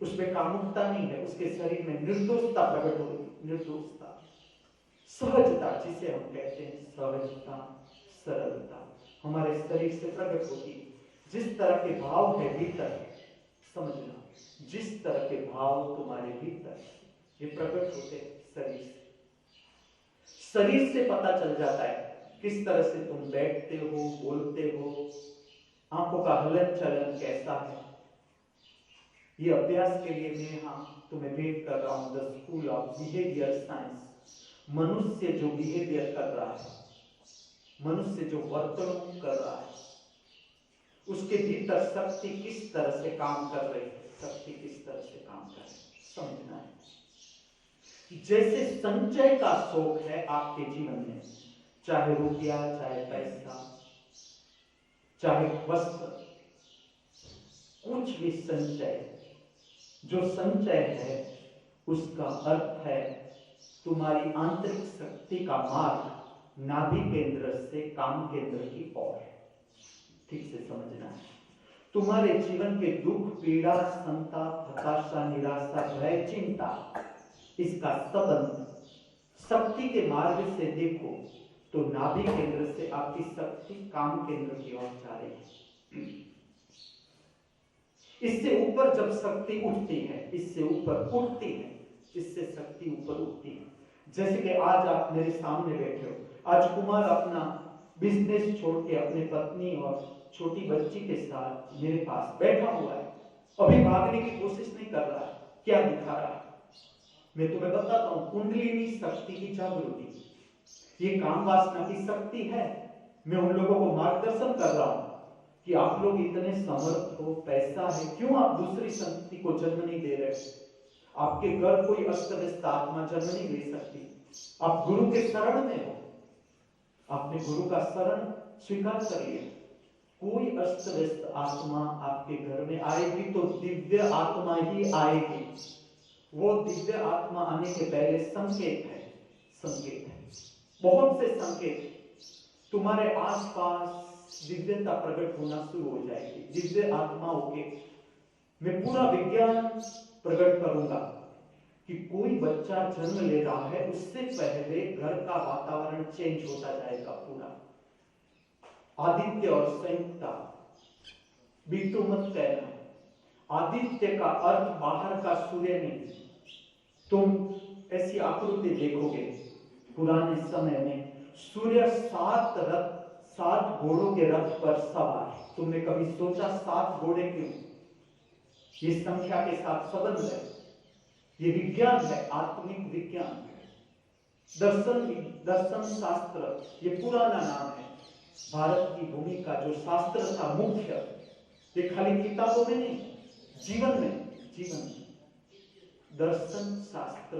उसमें कामुकता नहीं है, उसके शरीर में निर्दोषता प्रकट होगी, निर्दोषता, सहजता, जिसे हम कहते हैं सहजता, सरलता हमारे शरीर से प्रकट होती है। जिस तरह के भाव है भीतर, समझना, जिस तरह के भाव तुम्हारे भीतर ये प्रकट होते शरीर से पता चल जाता है। किस तरह से तुम बैठते हो, बोलते हो, आंखों का हलन चलन कैसा है। ये अभ्यास के लिए मैं तुम्हें भेंट कर रहा हूं the school of behaviour science. मनुष्य जो बिहेवियर कर रहा है, मनुष्य जो वर्तन कर रहा है, उसके भीतर शक्ति किस तरह से काम कर रही है, शक्ति किस तरह से काम कर रही है, समझना है। जैसे संचय का शौक है आपके जीवन में, चाहे रुपया, चाहे पैसा, चाहे वस्त्र, कुछ भी संचय, जो संचय है उसका अर्थ है तुम्हारी आंतरिक शक्ति का मार्ग नाभि केंद्र से काम केंद्र की ओर। ठीक से समझना है। तुम्हारे जीवन के दुख, पीड़ा, संताप, हताशा, निराशा, भय, चिंता, इसका संबंध शक्ति के मार्ग से देखो तो नाभि केंद्र से आपकी शक्ति काम केंद्र की ओर जा रही है। इससे ऊपर जब शक्ति उठती है, इससे ऊपर उठती है, इससे शक्ति ऊपर उठती है। जैसे कि आज आप मेरे सामने बैठे हो, आज कुमार अपना बिजनेस छोड़ के अपने पत्नी और छोटी बच्ची के साथ मेरे पास बैठा हुआ है, अभी भागने की कोशिश नहीं कर रहा है। क्या दिखा रहा है? मैं तुम्हें बताता हूं, कुंडलिनी शक्ति की जागृति, ये काम वासना की शक्ति है। मैं उन लोगों को मार्गदर्शन कर रहा हूं कि आप लोग इतने समर्थ हो, पैसा है, क्यों आप दूसरी शक्ति को जन्म नहीं दे रहे? आपके घर कोई अस्त व्यस्त आत्मा जन्म नहीं ले सकती। आप गुरु के शरण में हो, आपने गुरु का शरण स्वीकार कर लिया। कोई अस्त व्यस्त आत्मा आपके घर में आएगी तो दिव्य आत्मा ही आएगी। वो दिव्य आत्मा आने के पहले संकेत है, संकेत है, बहुत से संकेत। तुम्हारे आसपास दिव्यता प्रकट होना शुरू हो जाएगी, दिव्य आत्माओं के। मैं पूरा विज्ञान प्रकट करूंगा कि कोई बच्चा जन्म ले रहा है, उससे पहले घर का वातावरण चेंज होता जाएगा पूरा। आदित्य और संयुक्ता, बिट्टू मत कहना, आदित्य का अर्थ बाहर का सूर्य नहीं। तुम ऐसी आकृति देखोगे पुराने समय में, सूर्य 7 घोड़ों के रथ पर सवार। तुमने कभी सोचा 7 घोड़े क्यों? ये संख्या के साथ संबंध है, ये विज्ञान है, आत्मिक विज्ञान। दर्शन शास्त्र ये पुराना नाम है। भारत की भूमि का जो शास्त्र था मुख्य, ये खाली किताबों में नहीं, जीवन में, जीवन में। दर्शन शास्त्र,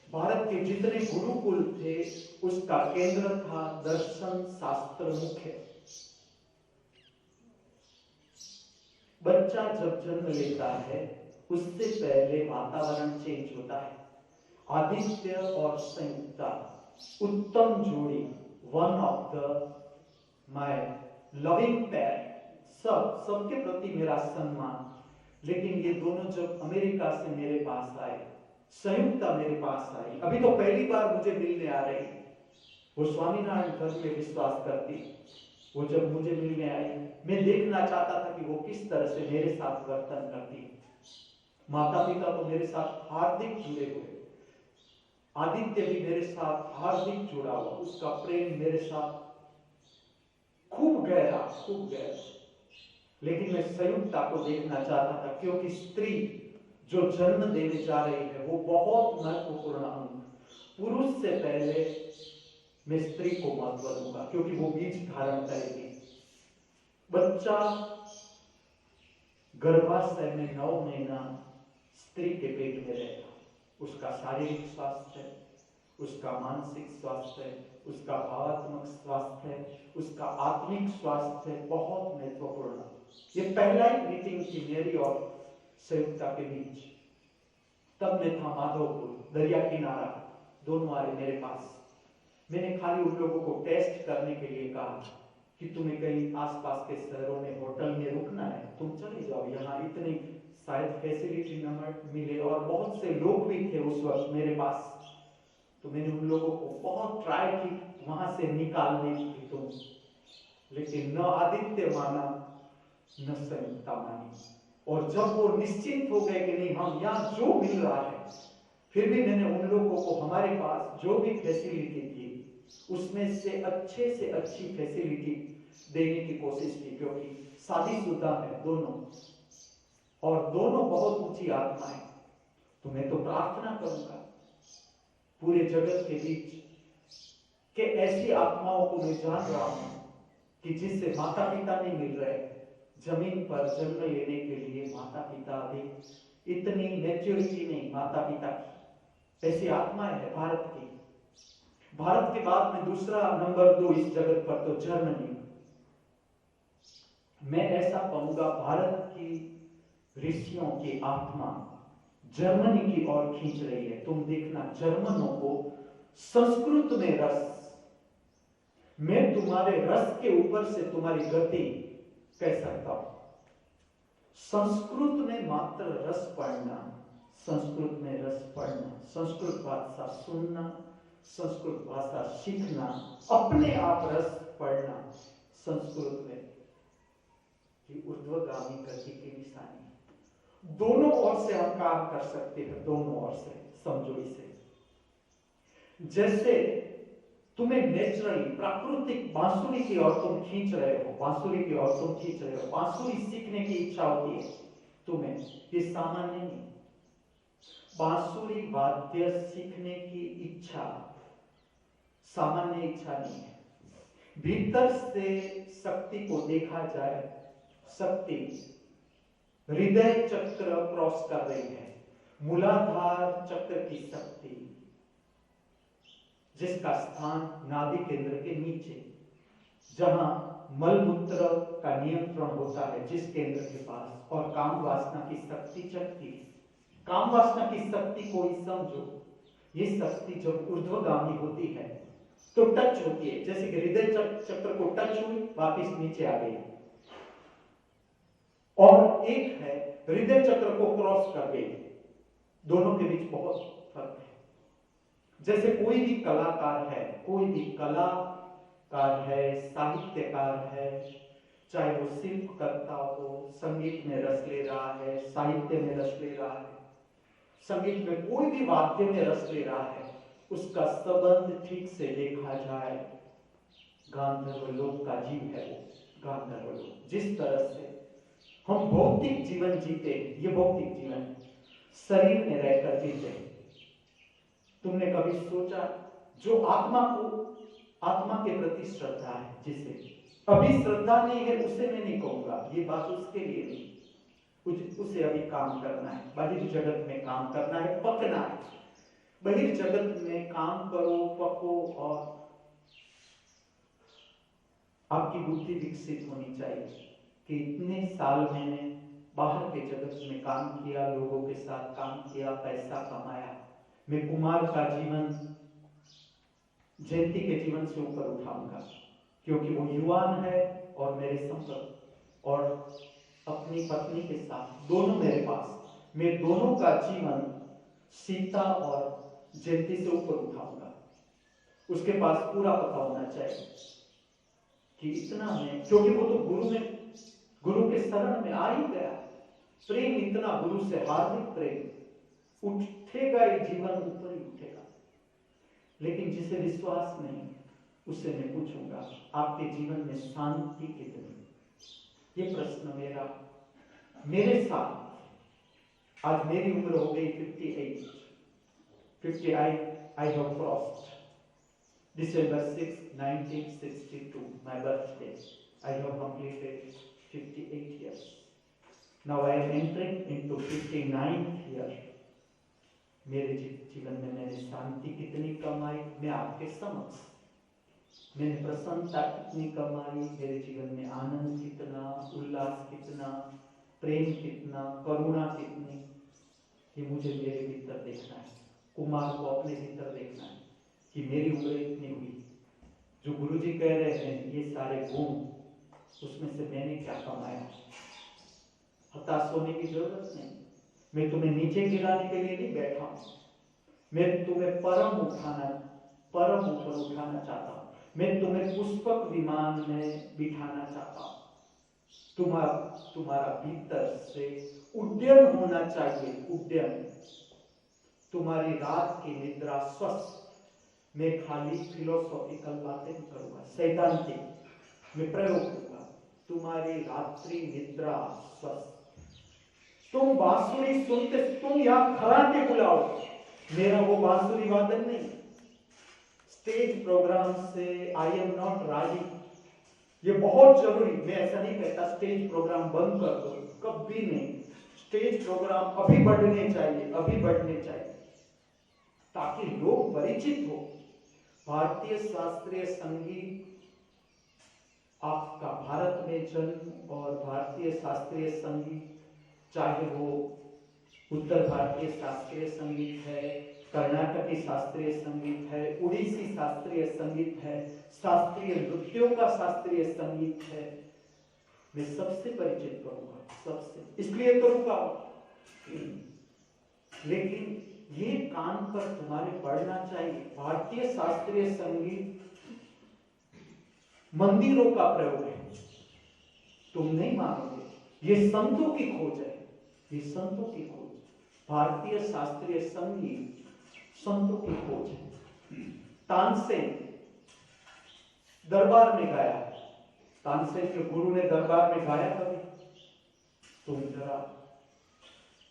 भारत के जितने गुरुकुल थे उसका केंद्र था दर्शन शास्त्र मुख्य। बच्चा जब जन्म लेता है उससे पहले वातावरण चेंज होता है। आदित्य और संयुक्ता उत्तम जोड़ी, one of the my loving pair. सबके प्रति मेरा सम्मान। लेकिन ये दोनों जब अमेरिका से मेरे पास आए, संयुक्ता मेरे पास आई, अभी तो पहली बार मुझे मिलने आ रही। वो स्वामीनारायण धर्म में विश्वास करती। वो जब मुझे मिलने आई, मैं देखना चाहता था कि वो किस तरह से मेरे साथ वर्तन करती। माता पिता तो मेरे साथ हार्दिक जुड़े हुए, आदित्य भी मेरे साथ हार्दिक जुड़ा हुआ, उसका प्रेम मेरे साथ खूब गहरा, खूब गहरा। लेकिन मैं संयुक्ता को देखना चाहता था, क्योंकि स्त्री जो जन्म देने जा रही है वो बहुत महत्वपूर्ण अंग। पुरुष से पहले मैं स्त्री को महत्व दूंगा, क्योंकि वो बीज धारण करेगी। बच्चा गर्भाशय में 9 महीना स्त्री के पेट में रहेगा। उसका शारीरिक स्वास्थ्य, उसका मानसिक स्वास्थ्य, उसका भावात्मक स्वास्थ्य, उसका आत्मिक स्वास्थ्य बहुत महत्वपूर्ण। ये पहला ही मीटिंग थी मेरी और संयुक्ता के बीच। तब मैं था माधवपुर, दरिया किनारा, दोनों आए मेरे पास। मैंने खाली उन लोगों को टेस्ट करने के लिए कहा कि तुम्हें कहीं आसपास के शहरों में होटल में रुकना है, तुम चले जाओ, यहाँ इतनी शायद फैसिलिटी न मिले। और बहुत से लोग भी थे उस वक्त मेरे पास, तो मैंने उन लोगों को बहुत ट्राई की वहां से निकालने की तुम, लेकिन न आदित्य माना न संयुक्ता मानी। और जब वो निश्चित हो गए कि नहीं, हम यहाँ जो मिल रहा है, फिर भी मैंने उन लोगों को हमारे पास जो भी फैसिलिटी थी उसमें से अच्छी फैसिलिटी देने की कोशिश की, क्योंकि शादीशुदा है दोनों और दोनों बहुत ऊंची आत्माएं। तो मैं तो प्रार्थना करूंगा पूरे जगत के बीच कि ऐसी आत्माओं को मैं जान रहा हूं कि जिससे माता पिता नहीं मिल रहे, जमीन पर जन्म लेने के लिए माता पिता भी इतनी मैच्योरिटी नहीं माता पिता की, ऐसी आत्माएं है भारत की। भारत के बाद में दूसरा नंबर 2 इस जगत पर तो जर्मनी। मैं ऐसा कहूंगा भारत की ऋषियों की आत्मा जर्मनी की ओर खींच रही है। तुम देखना जर्मनों को संस्कृत में रस, मैं तुम्हारे रस के ऊपर से तुम्हारी गति कह सकता हूं। संस्कृत में मात्र रस पढ़ना, संस्कृत में रस पढ़ना, संस्कृत भाषा सुनना, संस्कृत भाषा सीखना, अपने आप रस पढ़ना संस्कृत में ये ऊर्ध्वगामी गति की निशानी है। दोनों ओर से हम काम कर सकते हैं, दोनों ओर से, समझो इसे। जैसे तुम्हें नेचुरली प्राकृतिक बांसुरी की ओर तुम खींच रहे हो, बांसुरी की ओर तुम खींच रहे हो, बांसुरी सीखने की इच्छा होती है तुम्हें, ये सामान्य नहीं। बांसुरी वाद्य सीखने की इच्छा सामान्य इच्छा नहीं है। भीतर से शक्ति को देखा जाए, शक्ति हृदय चक्र क्रॉस कर रही है, मूलाधार चक्र की शक्ति, जिसका स्थान नाभि केंद्र के नीचे, जहां मलमूत्र का नियंत्रण होता है, जिस केंद्र के पास, और काम वासना की शक्ति चलती है। काम वासना की शक्ति को ही समझो, ये शक्ति जब ऊर्ध्वगामी होती है तो टच होती है, जैसे कि हृदय चक्र को टच हुई वापिस नीचे आ गई, और एक है हृदय चक्र को क्रॉस कर गई। दोनों के बीच बहुत फर्क है। जैसे कोई भी कलाकार है, कोई भी कलाकार है, साहित्यकार है, चाहे वो शिल्प करता हो, संगीत में रस ले रहा है, साहित्य में रस ले रहा है, संगीत में कोई भी वाद्य में रस ले रहा है, उसका संबंध ठीक से देखा जाए गांधर्व लोक का जीव है वो, गांधर्व लोक। जिस तरह से हम भौतिक जीवन जीते, ये भौतिक जीवन शरीर में रहकर जीते। तुमने कभी सोचा जो आत्मा के प्रति श्रद्धा है, जिसे अभी श्रद्धा नहीं है, उसे मैं नहीं कहूंगा, ये बात उसके लिए नहीं, उसे अभी काम करना है, बाहरी जगत में काम करना है, पकना है। बहिर् जगत में काम करो, पको, और आपकी बुद्धि विकसित होनी चाहिए कि इतने साल मैंने बाहर के जगत में काम किया, लोगों के साथ काम किया, पैसा कमाया, मैं कुमार का जीवन जयंती के जीवन से ऊपर उठाऊंगा, क्योंकि वो युवान है और मेरे संपर्क और अपनी पत्नी के साथ दोनों मेरे पास, मैं दोनों का जीवन सीता और जयंती से ऊपर उठाऊंगा। उसके पास पूरा पता होना चाहिए कि इतना मैं, क्योंकि वो तो गुरु के शरण में आ ही गया, प्रेम इतना गुरु से, हार्दिक प्रेम, उठेगा ये जीवन ऊपर ही उठेगा। लेकिन जिसे विश्वास नहीं, उससे मैं पूछूंगा आपके जीवन में शांति कितनी? ये प्रश्न मेरे साथ, आज मेरी उम्र हो गई 58, 50 I have crossed December 6, 1962, my birthday. I have completed 58 years. Now I am entering into 59th year. मेरे जीवन में मैंने शांति कितनी कमाई, मैं आपके समक्ष, मैंने प्रसन्नता कितनी कमाई, मेरे जीवन में आनंद कितना, उल्लास कितना, प्रेम कितना, करुणा कितनी, ये मुझे मेरे भीतर देखना है। कुमार को अपने भीतर देखना है कि मेरी उम्र इतनी हुई, जो गुरुजी कह रहे हैं ये सारे गुण, उसमें से मैंने क्या कमाया। हताश होने की जरूरत नहीं, मैं तुम्हें नीचे गिराने के लिए नहीं बैठा हूं, मैं तुम्हें परम ऊपर उठाना चाहता हूं, मैं तुम्हें पुष्पक विमान में बिठाना चाहता हूं। तुम्हारा भीतर से उड्डयन होना चाहिए, उड्डयन। तुम्हारी रात की निद्रा स्वस्थ मैं खाली फिलोसॉफिकल बातें नहीं करूंगा, सैद्धांतिक मैं प्रयोग करूंगा। तुम्हारी रात्रि निद्रा स्वस्थ, तुम बांसुरी सुनते, तुम यहाँ खराटे बुलाओ, मेरा वो बांसुरी वादन नहीं। स्टेज प्रोग्राम से आई एम नॉट राजी, ये बहुत जरूरी। मैं ऐसा नहीं कहता स्टेज प्रोग्राम बंद कर दो, कभी नहीं। स्टेज प्रोग्राम अभी बढ़ने चाहिए, अभी बढ़ने चाहिए, ताकि लोग परिचित हो। भारतीय शास्त्रीय संगीत, आपका भारत में जन्म और भारतीय शास्त्रीय संगीत, चाहे वो उत्तर भारतीय शास्त्रीय संगीत है, कर्नाटकी शास्त्रीय संगीत है, उड़ीसी शास्त्रीय संगीत है, शास्त्रीय नृत्यों का शास्त्रीय संगीत है, मैं सबसे परिचित करूंगा, सबसे, इसलिए तो रुका। लेकिन ये कान पर तुम्हारे पड़ना चाहिए। भारतीय शास्त्रीय संगीत मंदिरों का प्रयोग है, तुम नहीं मानोगे, ये संतों की खोज है, ये संतों की खोज। भारतीय शास्त्रीय संगीत संतों की खोज है। तानसेन दरबार में गाया, तानसेन के गुरु ने दरबार में गाया कभी? तुम जरा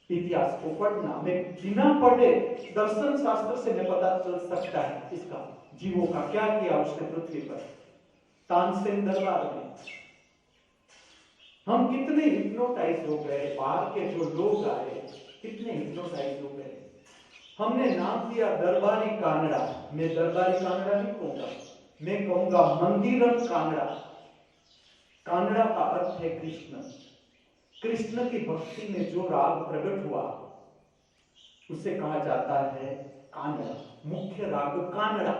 इतिहास को पढ़ना, मैं बिना पढ़े दर्शन शास्त्र से मैं पता चल सकता है इसका, जीवों का क्या किया उसने पृथ्वी पर। तानसेन दरबार में हम कितने हिप्नोटाइज हो गए, बाहर के जो लोग आए कितने हिप्नोटाइज हो गए। हमने नाम दिया दरबारी कांगड़ा, मैं दरबारी कांगड़ा नहीं कहूंगा, मैं कहूंगा मंदिरम कांगड़ा। कांगड़ा का अर्थ है कृष्ण। कृष्ण की भक्ति में जो राग प्रकट हुआ उसे कहा जाता है कांगड़ा, मुख्य राग कांगड़ा।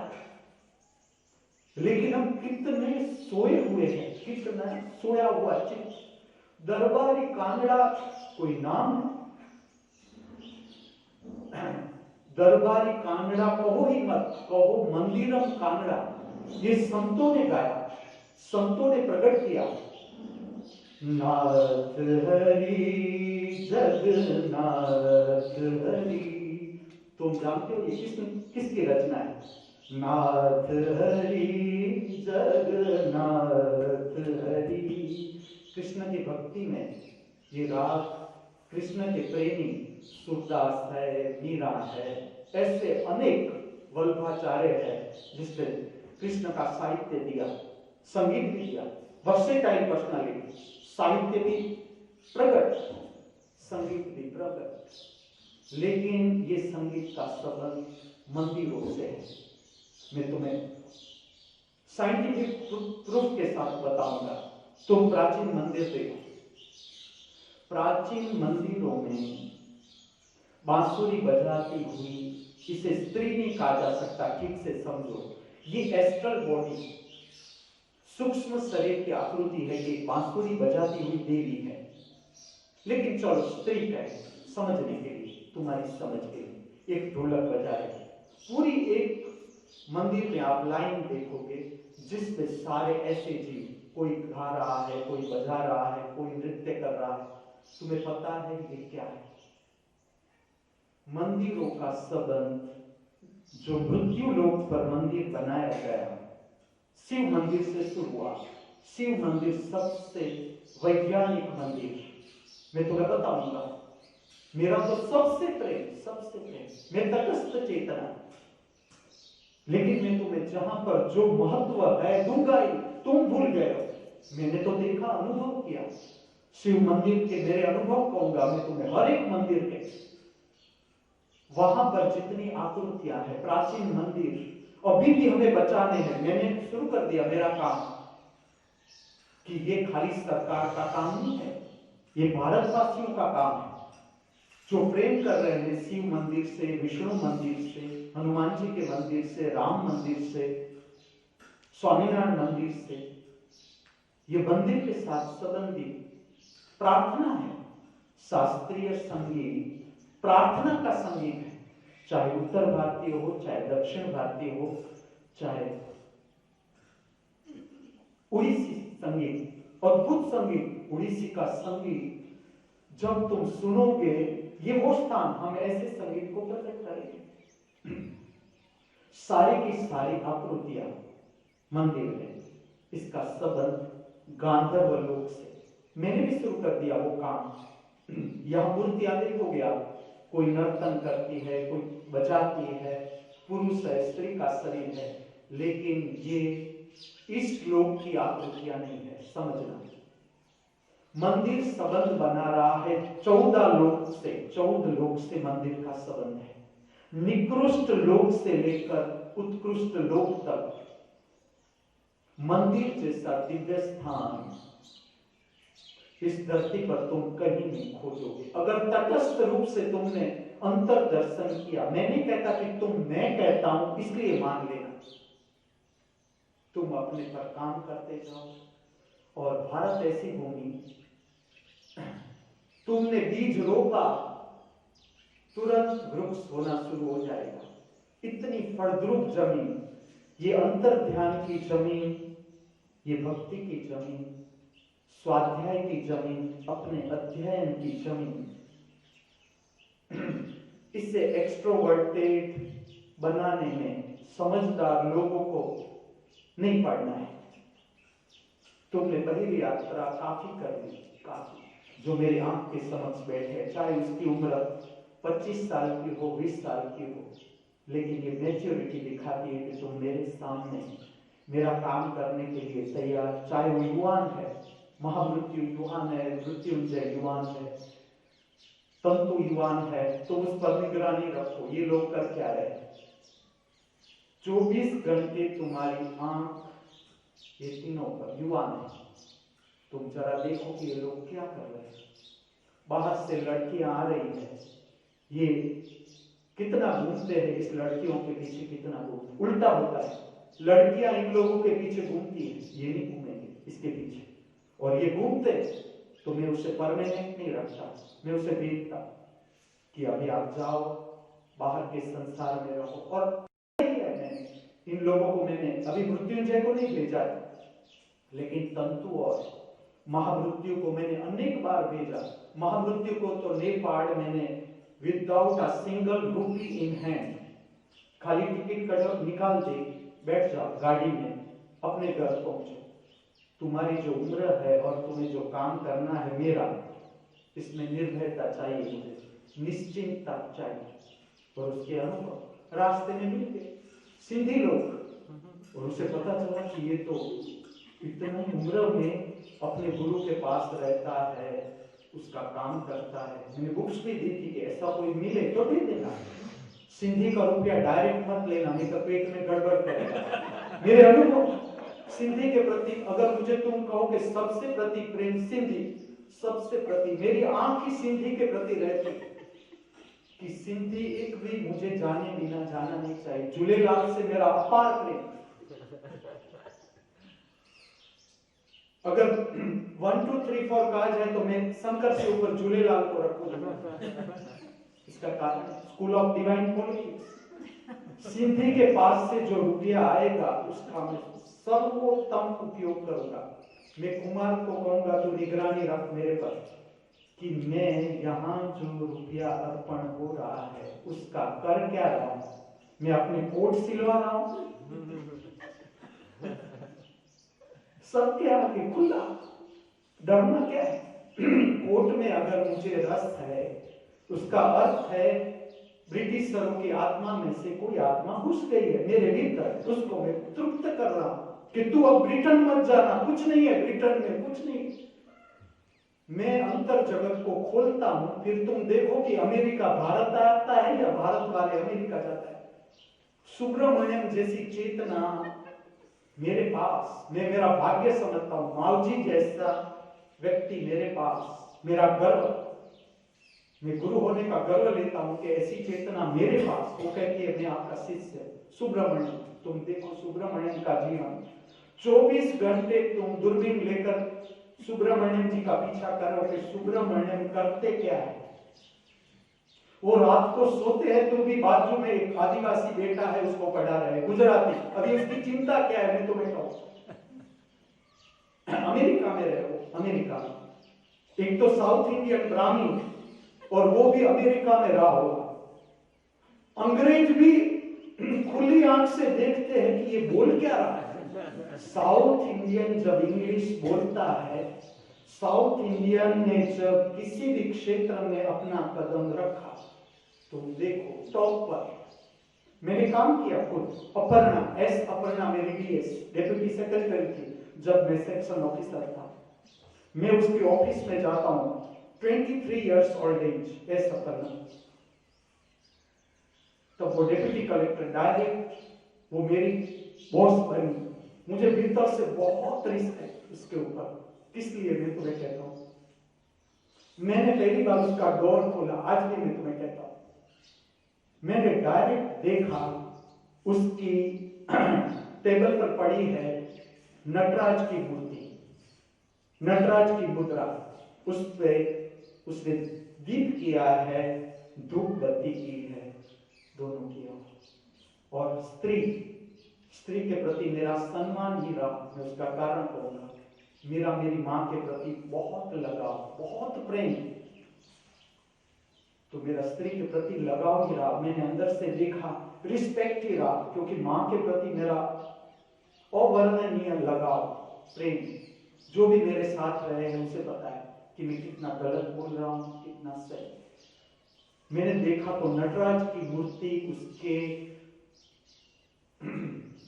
लेकिन हम कितने सोए हुए हैं, कितना सोया हुआ चित्त। दरबारी कांगड़ा कोई नाम है? दरबारी कांगड़ा कहो ही मत, कहो मंदिरम कांगड़ा। ये संतों ने गाया, संतों ने प्रकट किया। नाथ हरि जगन्नाथ हरि, तुम जानते हो ये किसकी रचना है? नाथ हरि जगन्नाथ हरि। कृष्ण की भक्ति में ये राग, कृष्ण के प्रेमी सूरदास है, मीरा है, ऐसे अनेक वल्लभाचार्य है जिसने कृष्ण का साहित्य दिया, संगीत भी दिया, वर्सेटाइल पर्सनालिटी, साहित्य भी प्रकट, संगीत भी प्रकट। लेकिन ये संगीत का संबंध मंदिरों से है। मैं तुम्हें साइंटिफिक प्रूफ के साथ बताऊंगा। तुम प्राचीन मंदिर देखो, प्राचीन मंदिरों में बांसुरी बजाती हुई, इसे स्त्री नहीं कहा जा सकता, ठीक से समझो, ये एस्ट्रल बॉडी, सूक्ष्म शरीर की आकृति है कि बांसुरी बजाती हुई देवी है। लेकिन चलो स्त्री कहे समझने के लिए, तुम्हारी समझ के लिए, एक ढोलक बजा रही है। पूरी एक मंदिर में आप लाइन देखोगे जिसमें सारे ऐसे जीव, कोई गा रहा है, कोई बजा रहा है, कोई नृत्य कर रहा है। तुम्हें पता है ये क्या है? मंदिरों का संबंध, जो मृत्यु लोक पर मंदिर बनाया गया, शिव मंदिर से शुरू हुआ। शिव मंदिर सबसे वैज्ञानिक मंदिर, मैं तुम्हें बताऊंगा। मेरा तो सबसे प्रेम, सबसे प्रेम, मैं तटस्थ चेतना। लेकिन मैं तुम्हें जहां पर जो महत्व है दूंगा ही, तुम भूल गए हो। मैंने तो देखा, अनुभव किया। शिव मंदिर के मेरे अनुभव कहूंगा मैं तुम्हें, हर एक मंदिर के, वहां पर जितनी आकृतियां हैं, प्राचीन मंदिर अभी भी हमें बचाने हैं। मैंने शुरू कर दिया मेरा काम, कि ये खाली सरकार का काम नहीं है, ये भारतवासियों का काम है, जो प्रेम कर रहे हैं शिव मंदिर से, विष्णु मंदिर से, हनुमान जी के मंदिर से, राम मंदिर से, स्वामीनारायण मंदिर से। ये मंदिर के साथ संबंधित प्रार्थना है। शास्त्रीय संगीत प्रार्थना का संगीत है, चाहे उत्तर भारतीय हो, चाहे दक्षिण भारतीय हो, चाहे उड़ीसी संगीत, अद्भुत संगीत, उड़ीसी का संगीत जब तुम सुनोगे, ये वो स्थान हम ऐसे संगीत को प्रकट करेंगे। सारी की सारी आकृतियां मंदिर में, इसका संबंध गांधर्व लोक से। मैंने भी शुरू कर दिया वो काम। यहां मूर्तियां देखोगे आप, कोई नर्तन करती है, कोई बजाती है, पुरुष है, स्त्री का शरीर है, लेकिन ये इस लोक की आकृतियां नहीं है। समझना, मंदिर संबंध बना रहा है 14 लोक से। 14 लोक से मंदिर का संबंध है। निकृष्ट लोक से लेकर उत्कृष्ट लोक तक मंदिर जैसा दिव्य स्थान इस धरती पर तुम कहीं नहीं खोजोगे। अगर तटस्थ रूप से तुमने अंतर दर्शन किया, मैं नहीं कहता कि तुम, मैं कहता हूं इसलिए मान लेना, तुम अपने पर काम करते जाओ। और भारत ऐसी भूमि, तुमने बीज रोपा, तुरंत वृक्ष होना शुरू हो जाएगा। इतनी फलद्रुप जमीन, ये अंतर ध्यान की जमीन, ये भक्ति की जमीन, स्वाध्याय की जमीन, अपने अध्ययन की जमीन। इससे एक्सट्रोवर्टेड बनाने में समझदार लोगों को नहीं पढ़ना है। तुमने पहली यात्रा काफी कर ली, काफी। जो मेरी आंख के समक्ष बैठे, चाहे उसकी उम्र 25 साल की हो, 20 साल की हो, लेकिन ये मैच्योरिटी दिखाती है कि तुम मेरे सामने मेरा काम करने के लिए तैयार। चाहे वो युवान है, महामृत्यु युवान है, मृत्युंजय युवान है, तंतु युवान है, तुम उस पर निगरानी रखो। ये लोग कर क्या रहे? 24 घंटे तुम्हारी आंख ये तीनों पर युवान है। तुम जरा देखो कि ये लोग क्या कर रहे हैं। बाहर से लड़कियां आ रही है, ये कितना घूमते हैं, इस लड़कियों के पीछे कितना घूमते। उल्टा होता है, लड़कियां इन लोगों के पीछे घूमती है, ये नहीं घूमेंगे इसके पीछे, और ये घूमते तो मैं उसे परमानेंट नहीं रखता, मैं उसे भेजता कि अभी आप जाओ, बाहर के संसार में रहो। और इन लोगों को मैंने अभी मृत्युंजय को नहीं भेजा, लेकिन तंतु और महामृत्यु को मैंने अनेक बार भेजा। महामृत्यु को तो नेपाल मैंने विदाउट अ सिंगल रूपी इन हैंड, खाली टिकट कटो, निकाल दे, बैठ जाओ गाड़ी में, अपने घर पहुंचो। तुम्हारी जो उम्र है और तुम्हें जो काम करना है, मेरा इसमें निर्भयता चाहिए, मुझे निश्चिंतता चाहिए। और उसके अनुभव रास्ते में मिल गए सिंधी लोग, और उसे पता चला कि ये तो इतनी उम्र में अपने गुरु के पास रहता है, उसका काम करता है। मैंने बुक्स भी दी थी कि ऐसा कोई मिले तो दे देना, सिंधी का रुपया डायरेक्ट मत लेना, नहीं तो पेट में गड़बड़ करेगा। मेरे अनुभव सिंधी के प्रति, अगर मुझे तुम कहो कि सबसे प्रति प्रेम सिंधी, सबसे प्रति, मेरी आंख ही सिंधी के प्रति रहती कि सिंधी एक भी मुझे जाने बिना जाना नहीं चाहिए। झूलेलाल से मेरा अपार प्रेम। अगर 1 2 3 4 कहा जाए तो मैं शंकर से ऊपर झूलेलाल को रखूंगा। इसका कारण school of divine politics. Sindhi के पास से जो रुपया आएगा उसका मैं सर्वोत्तम उपयोग करूंगा। मैं कुमार को कहूंगा तू निगरानी रख मेरे पर कि मैं यहाँ जो रुपया अर्पण हो रहा है उसका कर क्या रहा हूं। मैं अपने कोट सिलवा रहा हूं, सबके आगे खुला, डरना क्या है। कोट में अगर मुझे रस है, उसका अर्थ है ब्रिटिशरों की आत्मा में से कोई आत्मा घुस गई है मेरे भीतर, उसको मैं तृप्त कर रहा हूं कि तू अब ब्रिटेन मत जाना, कुछ नहीं है ब्रिटेन में, कुछ नहीं। मैं अंतर जगत को खोलता हूं, फिर तुम देखो कि अमेरिका भारत आता है या भारत वाले अमेरिका जाता है। सुब्रमण्यम जैसी चेतना मेरे पास, मैं मेरा भाग्य समझता हूं। मावजी जैसा व्यक्ति मेरे पास, मेरा गर्व, मैं गुरु होने का गर्व लेता हूं कि ऐसी चेतना मेरे पास। वो कहती है मैं आपका शिष्य सुब्रमण्यम। तुम देखो सुब्रमण्यम का जीवन, 24 घंटे तुम दूरबीन लेकर सुब्रमण्यम जी का पीछा करो कि सुब्रमण्यम करते क्या है। वो रात को सोते हैं तो भी बाजू में एक आदिवासी बेटा है, उसको पढ़ा रहे, गुजराती। अभी उसकी चिंता क्या है, मैं तुम्हें कहूं। अमेरिका में रहो, अमेरिका में एक तो साउथ इंडियन ब्राह्मण, और वो भी अमेरिका में रहा होगा। अंग्रेज भी खुली आंख से देखते हैं कि ये बोल क्या रहा है। साउथ इंडियन जब इंग्लिश बोलता है, साउथ इंडियन ने जब किसी भी क्षेत्र में अपना कदम रखा, तुम देखो टॉप पर। मैंने काम किया खुद। अपर्णा मेरी डीएस डेप्यूटी सेक्रेटरी थी जब मैं सेक्शन ऑफिसर था। मैं उसके ऑफिस में जाता हूं, 23 years old age, S Aparna. तब वो डेप्यूटी कलेक्टर, डायरेक्ट वो मेरी बॉस बनी। मुझे भीतर से बहुत रिस्पेक्ट उसके ऊपर। किस लिए मैं तुम्हें कहता हूं, मैंने पहली बार उसका डोर खोला, आज भी मैं तुम्हें कहता हूं, मैंने डायरेक्ट देखा उसकी टेबल पर पड़ी है नटराज की मूर्ति, नटराज की मुद्रा, उस पे उसने दीप किया है, धूप बत्ती की है, दोनों किया। और स्त्री के प्रति मेरा सम्मान ही रहा, मैं उसका कारण कहूंगा। मेरी मां के प्रति बहुत लगाव, बहुत प्रेम, तो मेरा स्त्री के प्रति लगाव ही रहा। मैंने अंदर से देखा रिस्पेक्ट ही रहा, क्योंकि मां के प्रति मेरा अवर्णनीय लगाव, प्रेम। जो भी मेरे साथ रहे हैं उसे पता है कि मैं कितना गलत बोल रहा हूं, कितना सही। मैंने देखा तो नटराज की मूर्ति उसके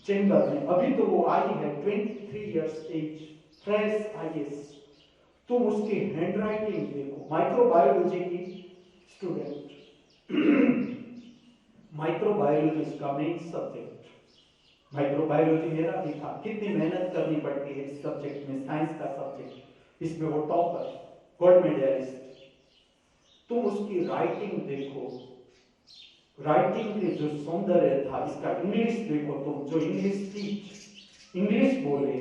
चेंबर में, अभी तो वो आई है, 23 इयर्स एज, फ्रेश आईएएस। तुम उसकी हैंडराइटिंग देखो, माइक्रोबायोलॉजी की स्टूडेंट, माइक्रोबायोलॉजी इसका मेन सब्जेक्ट, माइक्रोबायोलॉजी मेरा भी था। कितनी मेहनत करनी पड़ती है इस सब्जेक्ट में, साइंस का सब्जेक्ट, इसमें वो टॉपर, गोल्ड मेडलिस्ट। तुम उसकी राइटिंग देखो, राइटिंग में जो सौंदर्य था, इसका इंग्लिश देखो तुम, जो इंग्लिश बोले।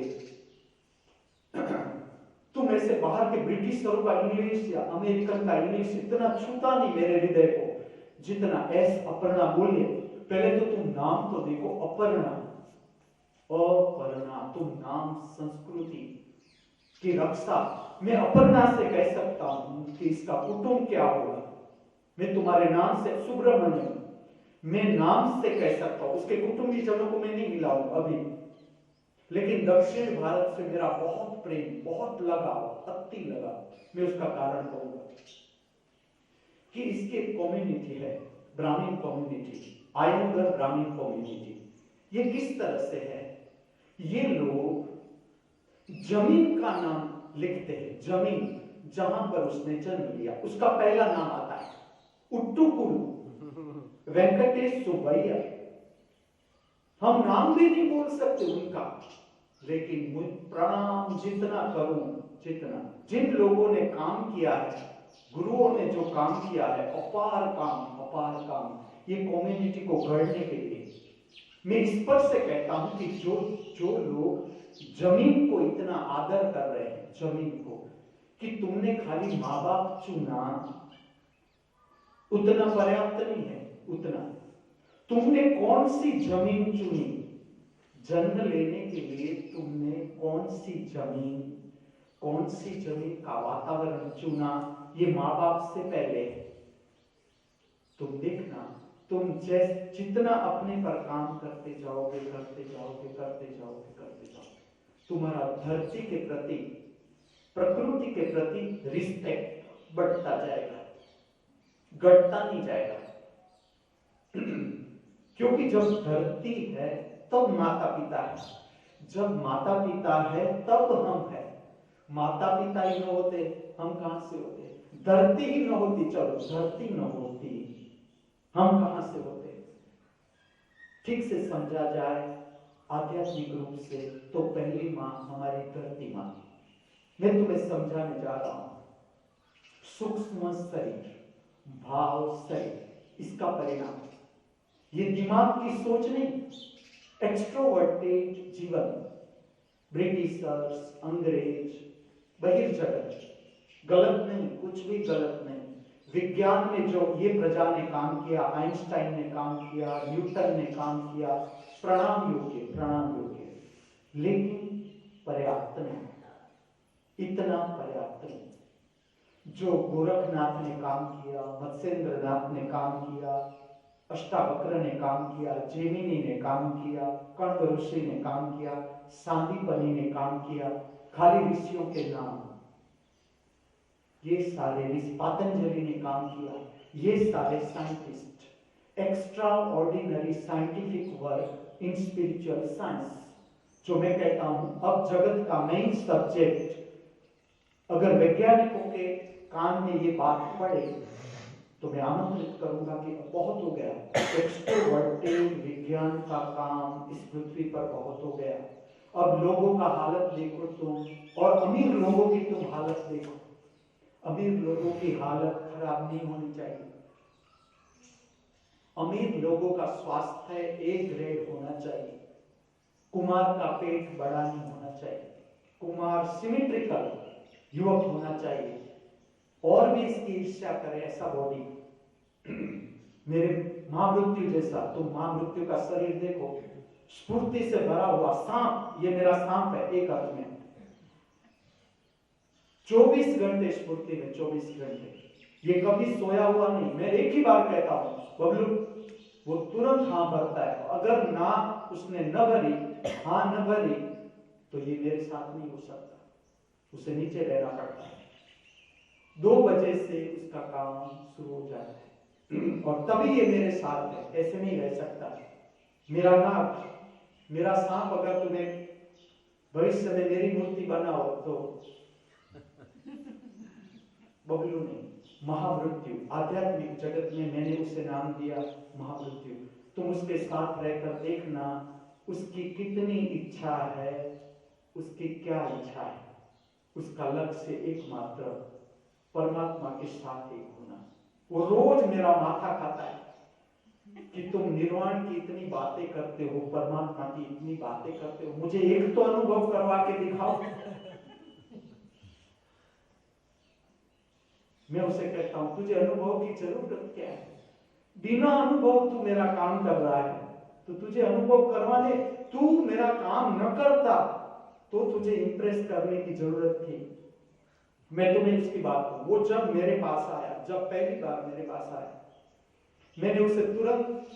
तुम ऐसे बाहर के ब्रिटिशरों का इंग्लिश या अमेरिकन का इंग्लिश इतना छूता नहीं मेरे हृदय को जितना एस अपर्णा बोले। पहले तो तुम नाम तो देखो, अपर्णा, तुम नाम संस्कृति की रक्षा। मैं अपर्णा से कह सकता हूं कि इसका कुटुंब क्या होगा। मैं तुम्हारे नाम से, सुब्रमण्यम, मैं नाम से कह सकता हूं, उसके कुटुंबी जनों को मैं नहीं मिलाऊंगा अभी, लेकिन दक्षिण भारत से मेरा बहुत प्रेम, बहुत लगाव, अति लगाव। मैं उसका कारण कहूंगा कि इसकी कम्युनिटी है, ब्राह्मण कम्युनिटी, आयनगर ब्राह्मण कम्युनिटी। ये किस तरह से है, ये लोग जमीन का नाम लिखते हैं, जमीन जहां पर उसने जन्म लिया उसका पहला नाम आता है उट्टुकुलु, वेंकटेश सुब्बैया। हम नाम भी नहीं बोल सकते उनका, लेकिन मुझ प्रणाम जितना करूं, जितना, जिन लोगों ने काम किया है, गुरुओं ने जो काम किया है, अपार काम, अपार काम, ये कम्युनिटी को गढ़ने के लिए। मैं इस पर से कहता हूं कि जो लोग जमीन को इतना आदर कर रहे हैं, जमीन को, कि तुमने खाली माँ बाप चुना, उतना पर्याप्त नहीं है। उतना तुमने कौन सी जमीन चुनी, जन्म लेने के लिए तुमने कौन सी जमीन का वातावरण चुना, ये माँ बाप से पहले। तुम देखना, तुम जितना अपने पर काम करते जाओगे, तुम्हारा धरती के प्रति, प्रकृति के प्रति रिस्पेक्ट बढ़ता जाएगा, घटता नहीं जाएगा। क्योंकि जब धरती है तब माता पिता है, जब माता पिता है तब हम है। माता पिता ही न होते हम कहां से होते, धरती ही न होती, चलो धरती न होती हम कहां से होते। ठीक से समझा जाए आध्यात्मिक रूप से तो पहली मां हमारी धरती मां। मैं तुम्हें समझाने जा रहा हूं, सूक्ष्म शरीर, भाव शरीर, इसका परिणाम, ये दिमाग की सोच नहीं, एक्सट्रोवर्टेड जीवन, ब्रिटिशर्स, अंग्रेज, बहिर्जगत, गलत नहीं, कुछ भी गलत नहीं। विज्ञान में जो ये प्रजा ने काम किया, आइंस्टाइन ने काम किया, न्यूटन ने काम किया, प्रणाम योग्य, लेकिन पर्याप्त नहीं, इतना पर्याप्त नहीं। जो गोरखनाथ ने काम किया, मत्स्येंद्रनाथ ने काम किया, अष्टावक्र ने काम किया, जेमिनी ने काम किया, कण्व ऋषि ने काम किया, सांदीपनि ने काम किया, खाली ऋषियों के नाम, ये सारे ऋषि, पतंजलि ने काम किया, ये सारे scientist, extra ordinary scientific work in spiritual science. जो मैं कहता हूं अब जगत का मेन सब्जेक्ट अगर वैज्ञानिकों के कान में ये बात पड़े तो मैं आमंत्रित करूंगा कि अब बहुत हो गया, एक्सट्रोवर्टेड विज्ञान का काम इस पृथ्वी पर बहुत हो गया। अब लोगों का हालत देखो तुम, और अमीर लोगों की तुम हालत देखो। अमीर लोगों की हालत खराब नहीं होनी चाहिए। अमीर लोगों का स्वास्थ्य ए ग्रेड होना चाहिए। कुमार का पेट बड़ा नहीं होना चाहिए। कुमार सिमेट्रिकल युवक होना चाहिए, और भी इसकी ईर्ष्या करे ऐसा बॉडी। मेरे महामृत्यु जैसा, तुम महामृत्यु का शरीर देखो, स्फूर्ति से भरा हुआ सांप, ये मेरा सांप है एक अर्थ में, 24 घंटे स्फूर्ति में, 24 घंटे, ये कभी सोया हुआ नहीं। मैं एक ही बार कहता हूं बबलू, वो तुरंत हां भरता है। अगर ना उसने न भरी, हां न भरी, तो ये मेरे साथ नहीं हो सकता, उसे नीचे रहना पड़ता है। 2 बजे से उसका काम शुरू हो जाता है और तभी ये मेरे साथ है, ऐसे नहीं रह सकता। मेरा नाग, मेरा सांप अगर तुम्हें भविष्य में मेरी मूर्ति बनाओ तो बबलू नहीं, महामृत्यु। आध्यात्मिक जगत में मैंने उसे नाम दिया महामृत्यु। तुम उसके साथ रहकर देखना उसकी कितनी इच्छा है, उसकी क्या इच्छा है। उसका लक्ष्य एकमात्र परमात्मा के साथ एक होना। वो रोज मेरा माथा खाता है कि तुम निर्वाण की इतनी बातें करते हो, परमात्मा की इतनी बातें करते हो, मुझे एक तो अनुभव करवा के दिखाओ। मैं उसे कहता हूं तुझे अनुभव की जरूरत क्या है? बिना अनुभव तू मेरा काम कर रहा है, तो तुझे अनुभव करवाने, तू मेरा काम न करता तो तुझे इंप्रेस करने की जरूरत थी। मैं तुम्हें उसकी बात कहूं, वो जब मेरे पास आया, जब पहली बार मेरे पास आया, मैंने उसे तुरंत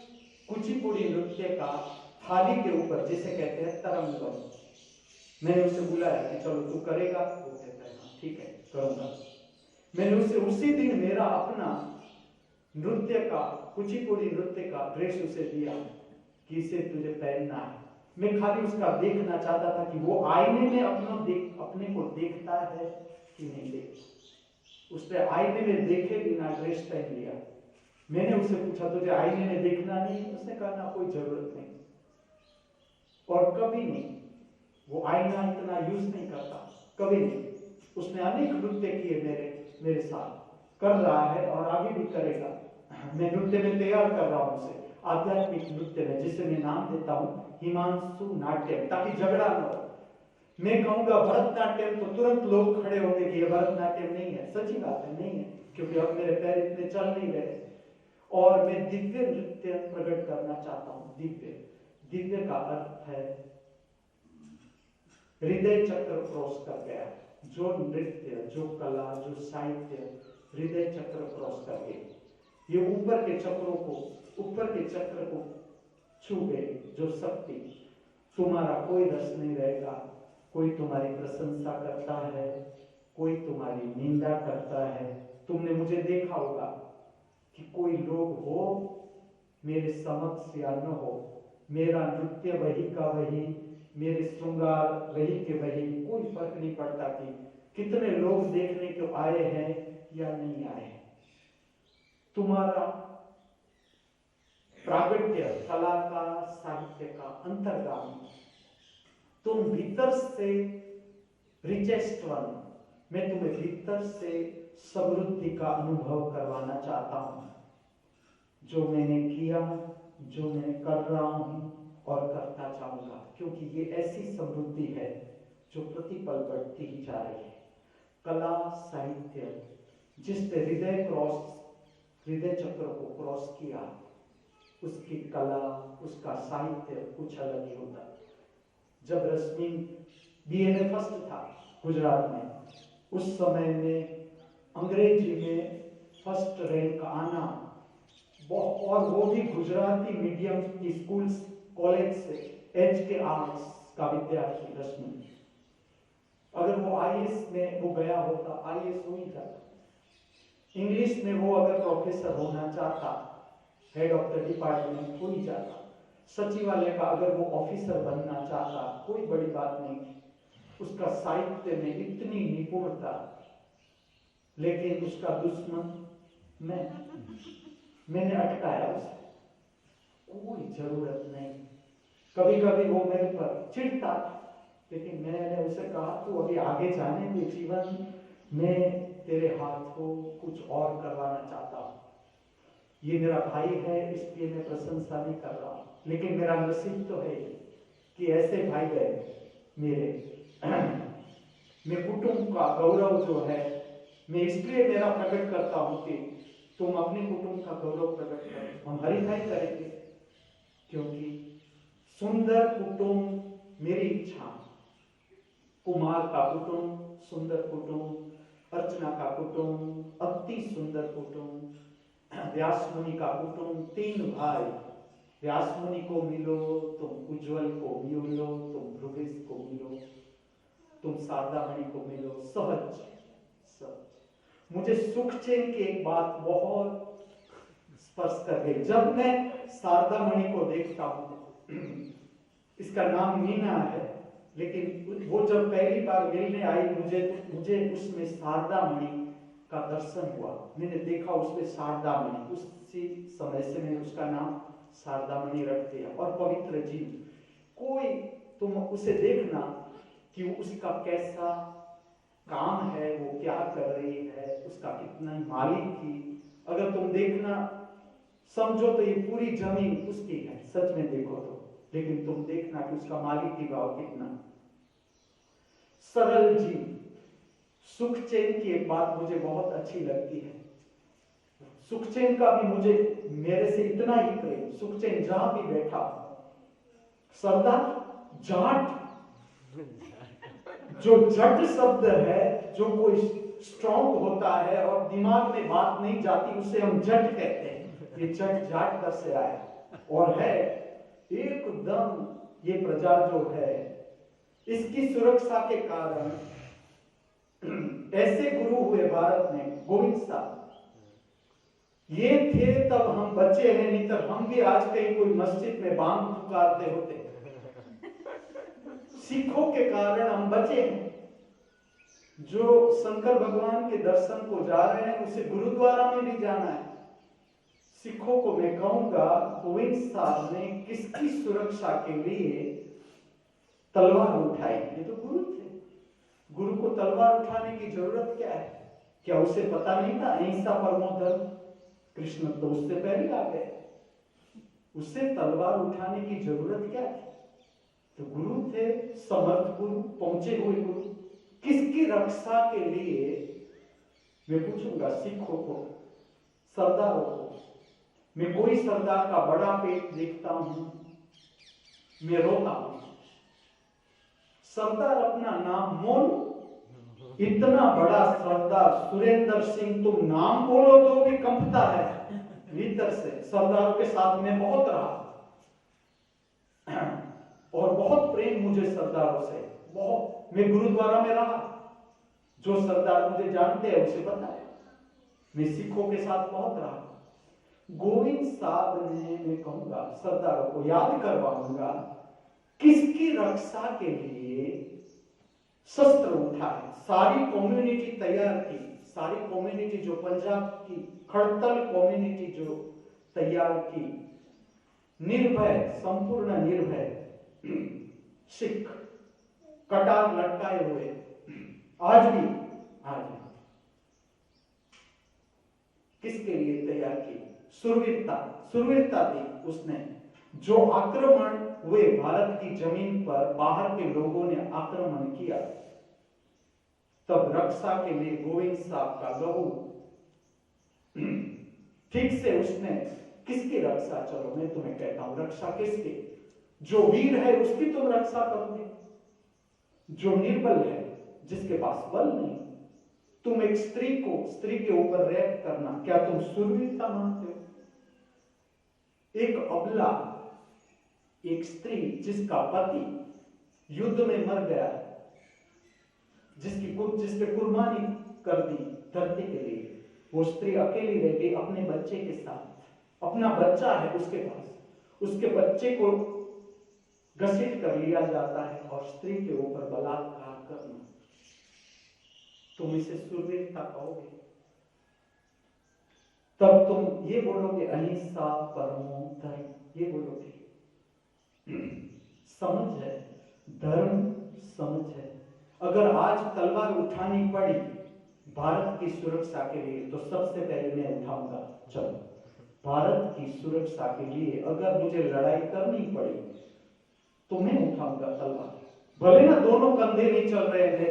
कुचिपुड़ी नृत्य का थाली के ऊपर, जिसे कहते हैं तरंगम, मैंने उसे बुलाया कि चलो तू करेगा? वो कहता है हाँ ठीक है करूंगा। मैंने उसे उसी दिन मेरा अपना नृत्य का, कुचिपुड़ी नृत्य का ड्रेस उसे दिया कि इसे तुझे पहनना है। मैं खाली उसका देखना चाहता था कि वो आईने में अपने को देखता है कि नहीं देखता। उसने आईने में देखे बिना ड्रेस पहन लिया। मैंने उससे पूछा तुझे आईने में देखना नहीं? उसने कहा ना कोई जरूरत नहीं, और कभी नहीं, वो आईना इतना यूज नहीं करता, कभी नहीं। उसने अनेक नृत्य किए मेरे साथ, कर रहा है और आगे भी करेगा। मैं नृत्य में तैयार कर रहा हूं उसे, आध्यात्मिक नृत्य में, जिसे मैं नाम देता हूं हिमांशु नाट्यम, ताकि झगड़ा न हो। मैं कहूंगा भरतनाट्यम तो तुरंत लोग खड़े होंगे कि ये भरतनाट्यम नहीं है। सच्ची बात है, नहीं है, क्योंकि अब मेरे पैर इतने चल नहीं रहे। और मैं दिव्य नृत्य प्रकट करना चाहता हूं। दिव्य, दिव्य का अर्थ है हृदय चक्र क्रॉस कर गया। जो नृत्य, जो कला, जो साहित्य हृदय चक्र क्रॉस कर गए, ये ऊपर के चक्र को छू गए, जो शक्ति, तुम्हारा कोई रस नहीं रहेगा। कोई तुम्हारी प्रशंसा करता है, कोई तुम्हारी निंदा करता है। तुमने मुझे देखा होगा कि कोई लोग हो मेरे समक्ष या न हो, मेरा नृत्य वही का वही, मेरे श्रृंगार वही के वही, कोई फर्क नहीं पड़ता कि कितने लोग देखने को आए हैं या नहीं आए। तुम्हारा प्रागट्य, कला का, साहित्य का अंतर्गामी, तुम भीतर से रिचेस्ट वन, मैं तुम्हें भीतर से समृद्धि का अनुभव करवाना चाहता हूं। जो मैंने किया, जो मैं कर रहा हूं और करता चाहूंगा, क्योंकि ये ऐसी समृद्धि है जो प्रतिपल बढ़ती ही जा रही है। कला, साहित्य, जिसने हृदय चक्र को क्रॉस किया, उसकी कला, उसका साहित्य कुछ अलग ही होता। जब रश्मि BA में फर्स्ट था गुजरात में, उस समय में अंग्रेजी में फर्स्ट रैंक आना और वो भी गुजराती मीडियम की स्कूल कॉलेज से HK आर्ट्स का विद्यार्थी रश्मि। अगर वो IAS में वो गया होता, IAS हो ही जाता। इंग्लिश में वो अगर प्रोफेसर होना चाहता, हेड ऑफ द डिपार्टमेंट हो ही जाता। सचिवालय का अगर वो ऑफिसर बनना चाहता, कोई बड़ी बात नहीं थी। उसका साहित्य में इतनी निपुणता, लेकिन उसका दुश्मन मैंने अटकाया उसे। कोई जरूरत नहीं। कभी कभी वो मेरे पर चिढ़ता, लेकिन मैंने उसे कहा तू अभी आगे जाने दे जीवन में, तेरे हाथों कुछ और करवाना चाहता हूं। ये मेरा भाई है, इसलिए मैं प्रशंसा नहीं कर रहा, लेकिन मेरा नसीब तो है कि ऐसे भाई गए मेरे। मैं कुटुंब का गौरव जो है, मैं इसलिए मेरा प्रकट करता हूं कि तुम अपने कुटुंब का गौरव प्रकट करो, हम हरिभाई करेंगे। क्योंकि सुंदर कुटुंब मेरी इच्छा, कुमार का कुटुंब सुंदर कुटुंब, अर्चना का कुटुंब अति सुंदर कुटुंब, व्यासमुनि का कुटुंब 3 भाई। व्यासमुनि को मिलो, तुम उज्जवल को मिलो, तुम ध्रुवेश को मिलो, तुम शारदामणि को मिलो। सहज सहज। मुझे सुखचैन की एक बात बहुत स्पर्श कर गई। जब मैं शारदामणि को देखता हूं, इसका नाम मीना है, लेकिन वो जब पहली बार मिलने आई, मुझे उसमें शारदामणि का दर्शन हुआ। मैंने देखा उसमें शारदामणि, उसी समय से मैंने उसका नाम शारदामणि रख दिया। और पवित्र जीव, कोई तुम उसे देखना कि उसका कैसा काम है, वो क्या कर रही है, उसका कितना मालिक की। अगर तुम देखना समझो तो ये पूरी जमीन उसकी है, सच में देखो तो, लेकिन तुम देखना कि उसका मालिक की भाव कितना। सरल जीव। सुखचैन की एक बात मुझे बहुत अच्छी लगती है। सुखचैन का भी मुझे मेरे से इतना ही प्रेम। सुखचैन जहां भी बैठा, सरदार जाट, जो जट शब्द है, जो कोई स्ट्रॉन्ग होता है और दिमाग में बात नहीं जाती, उसे हम जट कहते हैं। ये जट जाट कर से आया और है एकदम। ये प्रजा जो है, इसकी सुरक्षा के कारण ऐसे गुरु हुए भारत में, गोविंद साहब ये थे तब हम बच्चे हैं, नहीं तो हम भी आज कहीं कोई मस्जिद में बांग पुकारते होते। सिखों के कारण हम बचे हैं। जो शंकर भगवान के दर्शन को जा रहे हैं, उसे गुरुद्वारा में भी जाना है। सिखों को मैं कहूंगा, गोविंद साहब ने किसकी सुरक्षा के लिए तलवार उठाई? ये तो गुरु थे। गुरु को तलवार उठाने की जरूरत क्या है? क्या उसे पता नहीं था अहिंसा परमो धर्म? कृष्ण तो उससे पहले आ गए, उसे तलवार उठाने की जरूरत क्या थी? तो गुरु थे, समर्थ गुरु, पहुंचे हुए गुरु। किसकी रक्षा के लिए? मैं पूछूंगा सिखों को, सरदारों को। मैं कोई सरदार का बड़ा पेट देखता हूं, मैं रोता हूं। सरदार अपना नाम मोन, इतना बड़ा सरदार सुरेंद्र सिंह, तुम नाम बोलो तो भी कंपता है भीतर से। सरदारों के साथ में बहुत रहा और बहुत प्रेम मुझे सरदारों से, बहुत। मैं गुरुद्वारा में रहा, जो सरदार मुझे जानते हैं उसे पता है। मैं सिखों के साथ बहुत रहा। गोविंद साहब ने, मैं कहूंगा सरदारों को याद करवाऊंगा, किसकी रक्षा के लिए शस्त्र उठाए। सारी कम्युनिटी तैयार की, सारी कम्युनिटी जो पंजाब की खड़तल कम्युनिटी जो तैयार की, निर्भय, संपूर्ण निर्भय सिख, कटार लटकाए हुए, आज भी किसके लिए तैयार की? सुरवीरता थी उसने। जो आक्रमण हुए भारत की जमीन पर, बाहर के लोगों ने आक्रमण किया, तब रक्षा के लिए गोविंद साहब का लहू ठीक से उसने किसकी रक्षा? चलो मैं तुम्हें कहता हूं, रक्षा किसकी? जो वीर है उसकी तुम रक्षा करोगे। जो निर्बल है, जिसके पास बल नहीं, तुम एक स्त्री के ऊपर रेप करना, क्या तुम सुरवीरता मानते हो? एक अबला, एक स्त्री जिसका पति युद्ध में मर गया, जिसने कुर्बानी कर दी धरती के लिए, वो स्त्री अकेली रह गई अपने बच्चे के साथ। अपना बच्चा है उसके पास, उसके बच्चे को घसीट कर लिया जाता है और स्त्री के ऊपर बलात्कार करना। तुम इसे शूरवीरता कहोगे? तब तुम ये बोलोगे अहिंसा परमो धर्म, ये बोलोगे। समझ है, धर्म समझ है। अगर आज तलवार उठानी पड़ी भारत की सुरक्षा के लिए तो सबसे पहले मैं उठाऊंगा। चलो, भारत की सुरक्षा के लिए अगर मुझे लड़ाई करनी पड़ी तो मैं उठाऊंगा तलवार। भले ना दोनों कंधे नहीं चल रहे थे,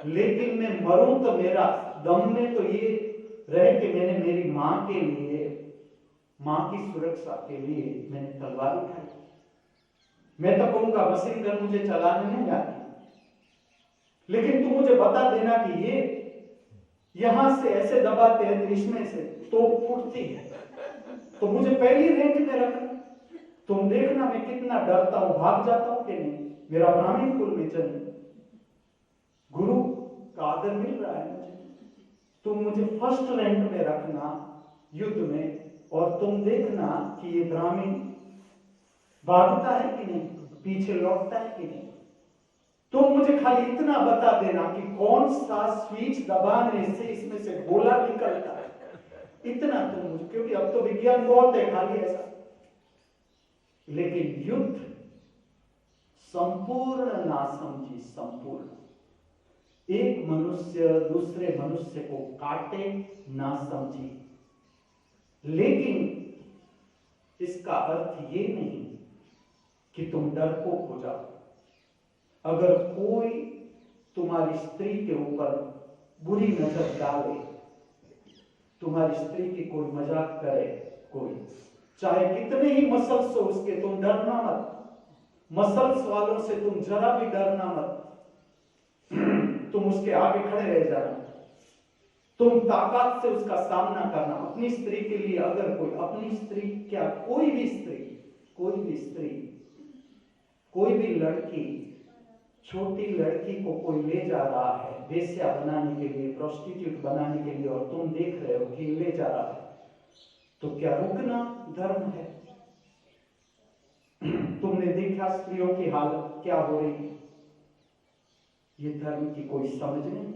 लेकिन मैं मरूं तो मेरा दम में तो ये रहे कि मैंने मेरी मां के लिए, मां की सुरक्षा के लिए मैंने तलवार उठाई। मैं तो कहूंगा मशीन गन मुझे चलाने नहीं आती, लेकिन तू मुझे बता देना कि ये यहां से ऐसे दबाते हैं तो इसमें से तोप फूटती है, तो मुझे पहली रेंज में रखना। तुम देखना मैं कितना डरता हूं, भाग जाता हूं कि नहीं। मेरा ब्राह्मण कुल में जन्म, गुरु का आदर मिल रहा है मुझे। तुम मुझे फर्स्ट रैंक में रखना युद्ध में, और तुम देखना कि ये ब्राह्मण भागता है कि नहीं, पीछे लौटता है कि नहीं। तुम मुझे खाली इतना बता देना कि कौन सा स्विच दबाने से इसमें से गोला निकलता है, इतना तुम मुझे, क्योंकि अब तो विज्ञान बहुत है खाली ऐसा। लेकिन युद्ध संपूर्ण नासमझी, संपूर्ण, एक मनुष्य दूसरे मनुष्य को काटे ना समझे। लेकिन इसका अर्थ ये नहीं कि तुम डरपोक हो जाओ। अगर कोई तुम्हारी स्त्री के ऊपर बुरी नजर डाले, तुम्हारी स्त्री की कोई मजाक करे, कोई चाहे कितने ही मसल्स हो उसके, तुम डरना मत। मसल्स वालों से तुम जरा भी डरना मत। तुम उसके आगे खड़े रह जाना, तुम ताकत से उसका सामना करना। अपनी स्त्री के लिए अगर कोई, अपनी स्त्री क्या, कोई भी स्त्री, कोई भी स्त्री, कोई भी लड़की, छोटी लड़की को कोई ले जा रहा है वेश्या बनाने के लिए, प्रोस्टिट्यूट बनाने के लिए, और तुम देख रहे हो कि ले जा रहा है, तो क्या रुकना धर्म है? तुमने देखा स्त्रियों की हालत क्या हो रही है? ये धर्म की कोई समझ नहीं,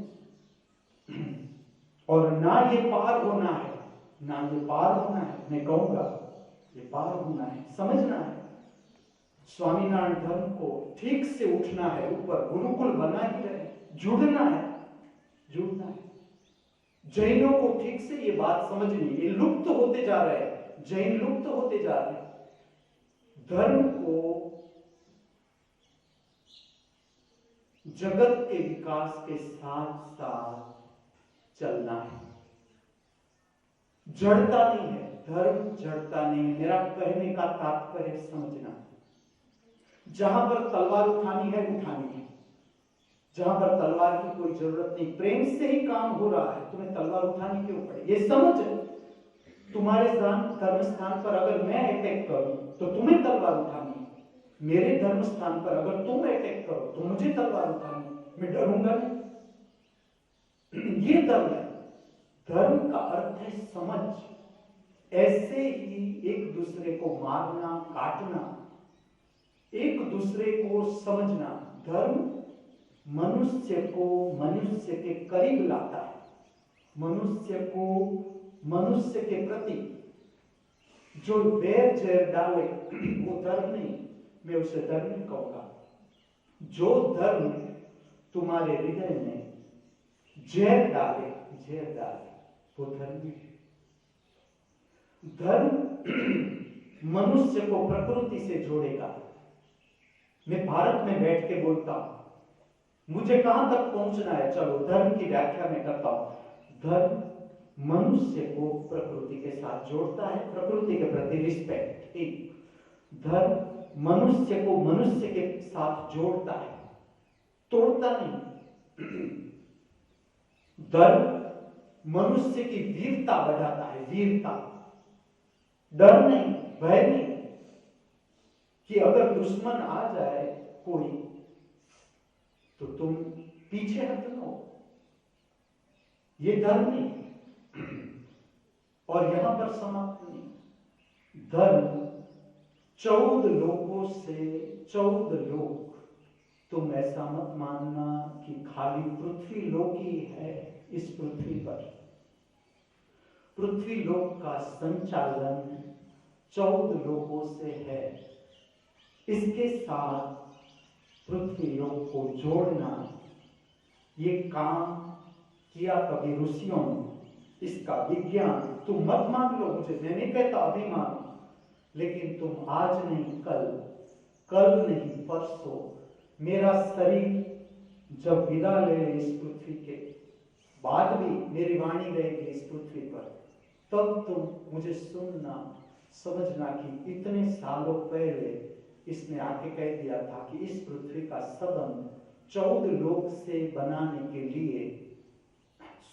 और ना ये पार होना है, ना ये पार होना है। मैं कहूंगा ये पार होना है, समझना है। स्वामीनारायण धर्म को ठीक से उठना है, ऊपर गुरुकुल बना ही रहे, जुड़ना है, जुड़ना है। जैनों को ठीक से ये बात समझनी, ये लुप्त होते जा रहे हैं, जैन लुप्त होते जा रहे हैं। धर्म को जगत के विकास के साथ साथ चलना है, जड़ता नहीं है धर्म, जड़ता नहीं। मेरा कहने का तात्पर्य समझना, जहां पर तलवार उठानी है उठानी है, जहां पर तलवार की कोई जरूरत नहीं, प्रेम से ही काम हो रहा है, तुम्हें तलवार उठानी क्यों पड़े? ये समझ। तुम्हारे धर्म स्थान पर अगर मैं अटैक करूं तो तुम्हें तलवार उठानी है, मेरे धर्म स्थान पर अगर तुम अटैक करो तो मुझे तलवार उठानी, मैं डरूंगा नहीं। ये धर्म है। धर्म का अर्थ है समझ। ऐसे ही एक दूसरे को मारना, काटना, एक दूसरे को समझना। धर्म मनुष्य को मनुष्य के करीब लाता है, मनुष्य को मनुष्य के प्रति जो वैर जैर डाले वो धर्म नहीं, मैं उसे धर्म नहीं कहूंगा। जो धर्म तुम्हारे हृदय में जैर डाले, जैर डाले, वो धर्म है। धर्म मनुष्य को प्रकृति से जोड़ेगा। मैं भारत में बैठ के बोलता हूं, मुझे कहां तक पहुंचना है, चलो धर्म की व्याख्या में करता हूं। धर्म मनुष्य को प्रकृति के साथ जोड़ता है, प्रकृति के प्रति रिस्पेक्ट। एक धर्म मनुष्य को मनुष्य के साथ जोड़ता है, तोड़ता नहीं। धर्म मनुष्य की वीरता बढ़ाता है, वीरता। डर नहीं, भय नहीं कि अगर दुश्मन आ जाए कोई तो तुम पीछे हट लो, ये धर्म नहीं। और यहां पर समाप्त नहीं। धर्म 14 लोगों से 14 लोग, तुम ऐसा मत मानना कि खाली पृथ्वी लोक ही है। इस पृथ्वी पर पृथ्वी लोक का संचालन 14 लोगों से है। इसके साथ पृथ्वी लोक को जोड़ना, ये काम किया कभी ऋषियों ने। इसका विज्ञान तुम मत मान लो मुझे, मैं नहीं कहता अभी मानो, लेकिन तुम आज नहीं कल नहीं परसों, मेरा शरीर जब विदा ले इस पृथ्वी के बाद भी मेरी वाणी रहेगी इस पृथ्वी पर, तब तुम मुझे सुनना, समझना कि इतने सालों पहले इसने आके कह दिया था कि इस पृथ्वी का संबंध 14 लोक से बनाने के लिए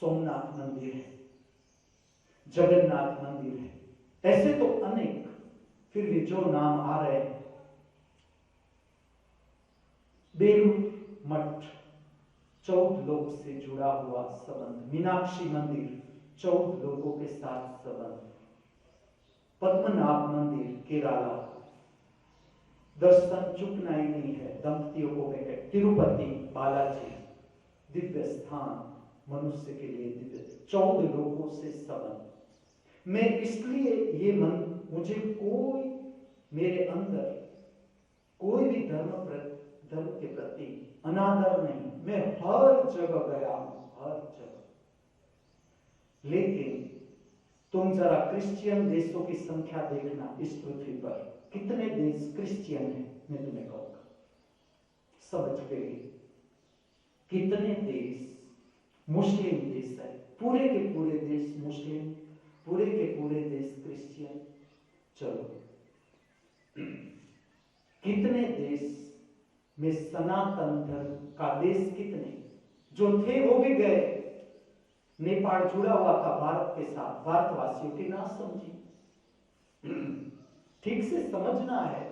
सोमनाथ मंदिर है, जगन्नाथ मंदिर है। ऐसे तो अनेक, फिर भी जो नाम आ रहे हैं, बेलूर मठ 14 लोक से जुड़ा हुआ संबंध, मीनाक्षी मंदिर 14 लोगों के साथ संबंध, पद्मनाभ मंदिर केरला, दर्शन चुकना ही नहीं है दंपतियों को कहे, तिरुपति बालाजी दिव्य स्थान, मनुष्य के लिए दिव्य, 14 लोगों से संबंध। मैं इसलिए ये मुझे कोई मेरे अंदर कोई भी धर्म के प्रति अनादर नहीं, मैं हर जगह गया हूं, हर जगह। लेकिन तुम जरा क्रिश्चियन देशों की संख्या देखना इस पृथ्वी पर, कितने देश क्रिश्चियन हैं, मैं तुम्हें कहूंगा समझ के लिए। कितने देश मुस्लिम देश है, पूरे के पूरे देश मुस्लिम, पूरे के पूरे देश क्रिश्चियन। चलो कितने देश में सनातन धर्म का देश, कितने जो थे वो भी गए। नेपाल जुड़ा हुआ था भारत के साथ, भारतवासियों की ना समझी। ठीक से समझना है,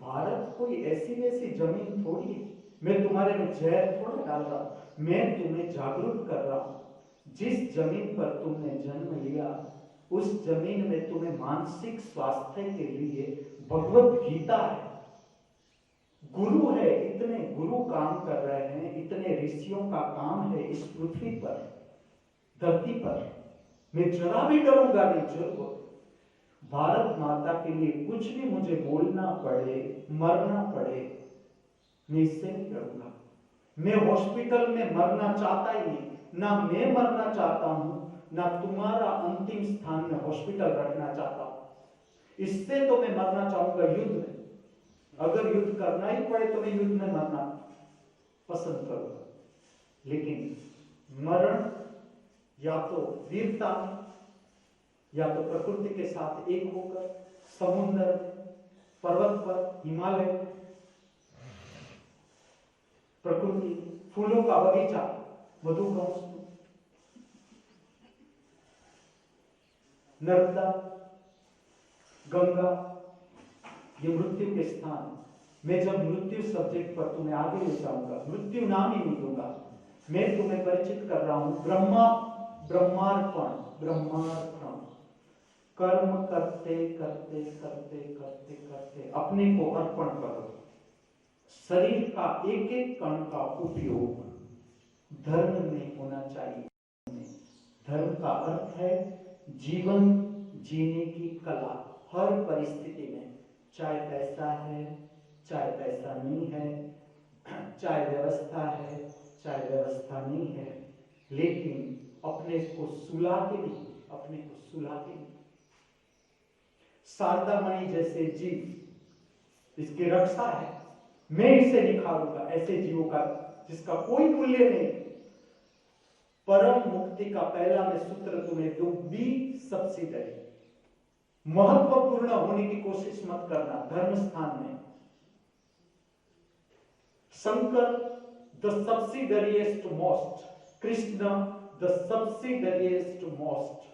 भारत कोई ऐसी वैसी जमीन थोड़ी है। मैं तुम्हारे में जहर थोड़ा डाल रहा हूं, मैं तुम्हें जागरूक कर रहा हूं। जिस जमीन पर तुमने जन्म लिया, उस जमीन में तुम्हें मानसिक स्वास्थ्य के लिए भगवत गीता है, गुरु है, इतने गुरु काम कर रहे हैं, इतने ऋषियों का काम है इस पृथ्वी पर, धरती पर। मैं जरा भी डरूंगा नहीं। जरूर भारत माता के लिए कुछ भी मुझे बोलना पड़े, मरना पड़े, मैं इससे नहीं डरूंगा। मैं हॉस्पिटल में मरना चाहता ही नहीं, ना मैं मरना चाहता हूं, ना तुम्हारा अंतिम स्थान में हॉस्पिटल रखना चाहता हूं। इससे तो मैं मरना चाहूंगा युद्ध में। अगर युद्ध करना ही पड़े तो मैं युद्ध में मरना पसंद करूंगा। लेकिन मरण या तो वीरता में, या तो प्रकृति के साथ एक होकर, समुद्र, पर्वत पर, हिमालय, प्रकृति, फूलों का बगीचा, मधुगौस, नर्मदा, गंगा, ये मृत्यु के स्थान। मैं जब मृत्यु सब्जेक्ट पर तुम्हें आगे ले जाऊंगा, मृत्यु नाम ही नहीं दूंगा, मैं तुम्हें परिचित कर रहा हूं। ब्रह्मार्पण, ब्रह्मार्पण, कर्म करते करते करते करते करते अपने को अर्पण करो। शरीर का एक एक कण का उपयोग धर्म में होना चाहिए। धर्म का अर्थ है जीवन जीने की कला, हर परिस्थिति में, चाहे पैसा है, चाहे पैसा नहीं है, चाहे व्यवस्था है, चाहे व्यवस्था नहीं है, लेकिन अपने को सुला के नहीं, अपने को सुला के नहीं। शारदामणि जैसे जीव, इसकी रक्षा है, मैं इसे निखारूंगा, ऐसे जीवों का जिसका कोई मूल्य नहीं। परम मुक्ति का पहला मैं सूत्र तुम्हें दूं, बी सब्सिडरी, महत्वपूर्ण होने की कोशिश मत करना धर्म स्थान में। Shankar the subsidiariest most, Krishna the subsidiariest most,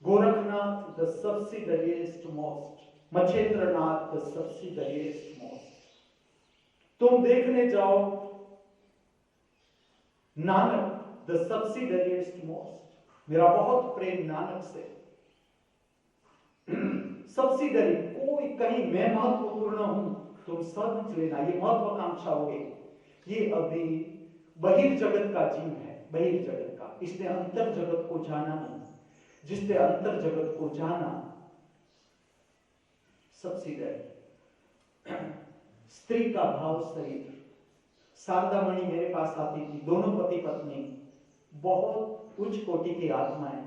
Gorakhnath the subsidiariest most, Machhindranath the subsidiariest most. तुम देखने जाओ नानक द सबसिडरीएस्ट मोस्ट। मेरा बहुत प्रेम नानक से। सबसिडरी, कोई कहीं मैं महत्वपूर्ण हूं, तुम समझ लेना, ये महत्वाकांक्षा हो गई। ये अभी बहिर्जगत का जीव है, बहिर्जगत का। इसने अंतर जगत को जाना नहीं। जिसने अंतर जगत को जाना, सबसिडरी। स्त्री का भाव शरीर। शारदा मणि मेरे पास आती थी, दोनों पति पत्नी, बहुत उच्च कोटि की आत्माएं।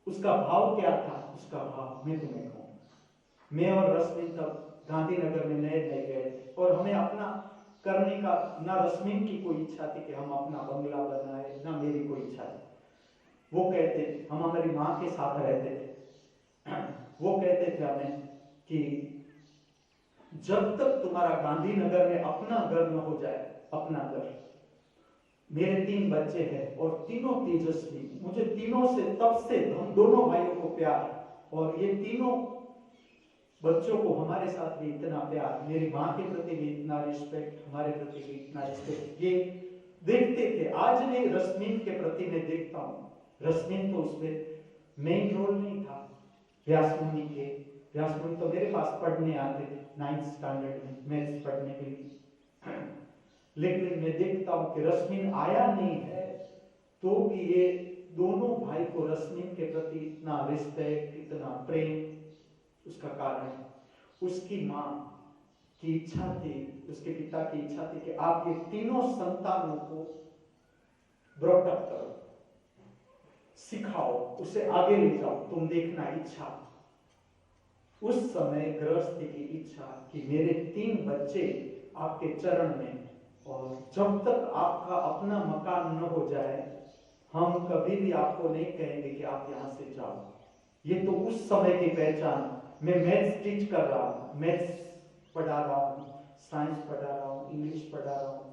उसका भाव क्या था? उसका भाव मैं तुम्हें कहूं, मैं और रश्मि तब गांधीनगर में नए नए गए थे और हमें अपना करने का, ना रश्मिन की कोई इच्छा थी कि हम अपना बंगला बनाए, ना मेरी कोई इच्छा थी। वो कहते थे, हम हमारी माँ के साथ रहते थे, वो कहते थे हमें कि जब तक तुम्हारा गांधीनगर में अपना घर न हो जाए, अपना घर। मेरे 3 बच्चे हैं और तीनों तेजस्वी। मुझे तीनों से, तब से हम दोनों भाइयों को प्यार, और ये तीनों बच्चों को हमारे साथ भी इतना प्यार, मेरी माँ के प्रति भी इतना रिस्पेक्ट, हमारे प्रति भी इतना रिस्पेक्ट, ये देखते थे। आज नहीं, रश्मिन के प्रति मैं देखता हूँ। रश्मिन तो उसमें मेन रोल नहीं था। व्यासमुनि के, व्यासमुनि तो मेरे पास पढ़ने आते थे 9th स्टैंडर्ड में, मैथ्स पढ़ने के लिए। लेकिन मैं देखता हूं कि रश्मिन आया नहीं है, तो भी ये दोनों भाई को रश्मिन के प्रति इतना रिस्पेक्ट, इतना प्रेम, उसका कारण उसकी माँ की इच्छा थी, उसके पिता की इच्छा थी कि आप ये तीनों संतानों को ब्रॉटअप करो, सिखाओ, उसे आगे ले जाओ, तुम देखना। इच्छा उस समय गृहस्थी की इच्छा कि मेरे 3 बच्चे आपके चरण में, और जब तक आपका अपना मकान न हो जाए, हम कभी भी आपको नहीं कहेंगे कि आप यहां से जाओ। ये तो उस समय की पहचान। मैं मैथ्स टीच कर रहा हूं, मैथ्स पढ़ा रहा हूं, साइंस पढ़ा रहा हूं, इंग्लिश पढ़ा रहा हूं,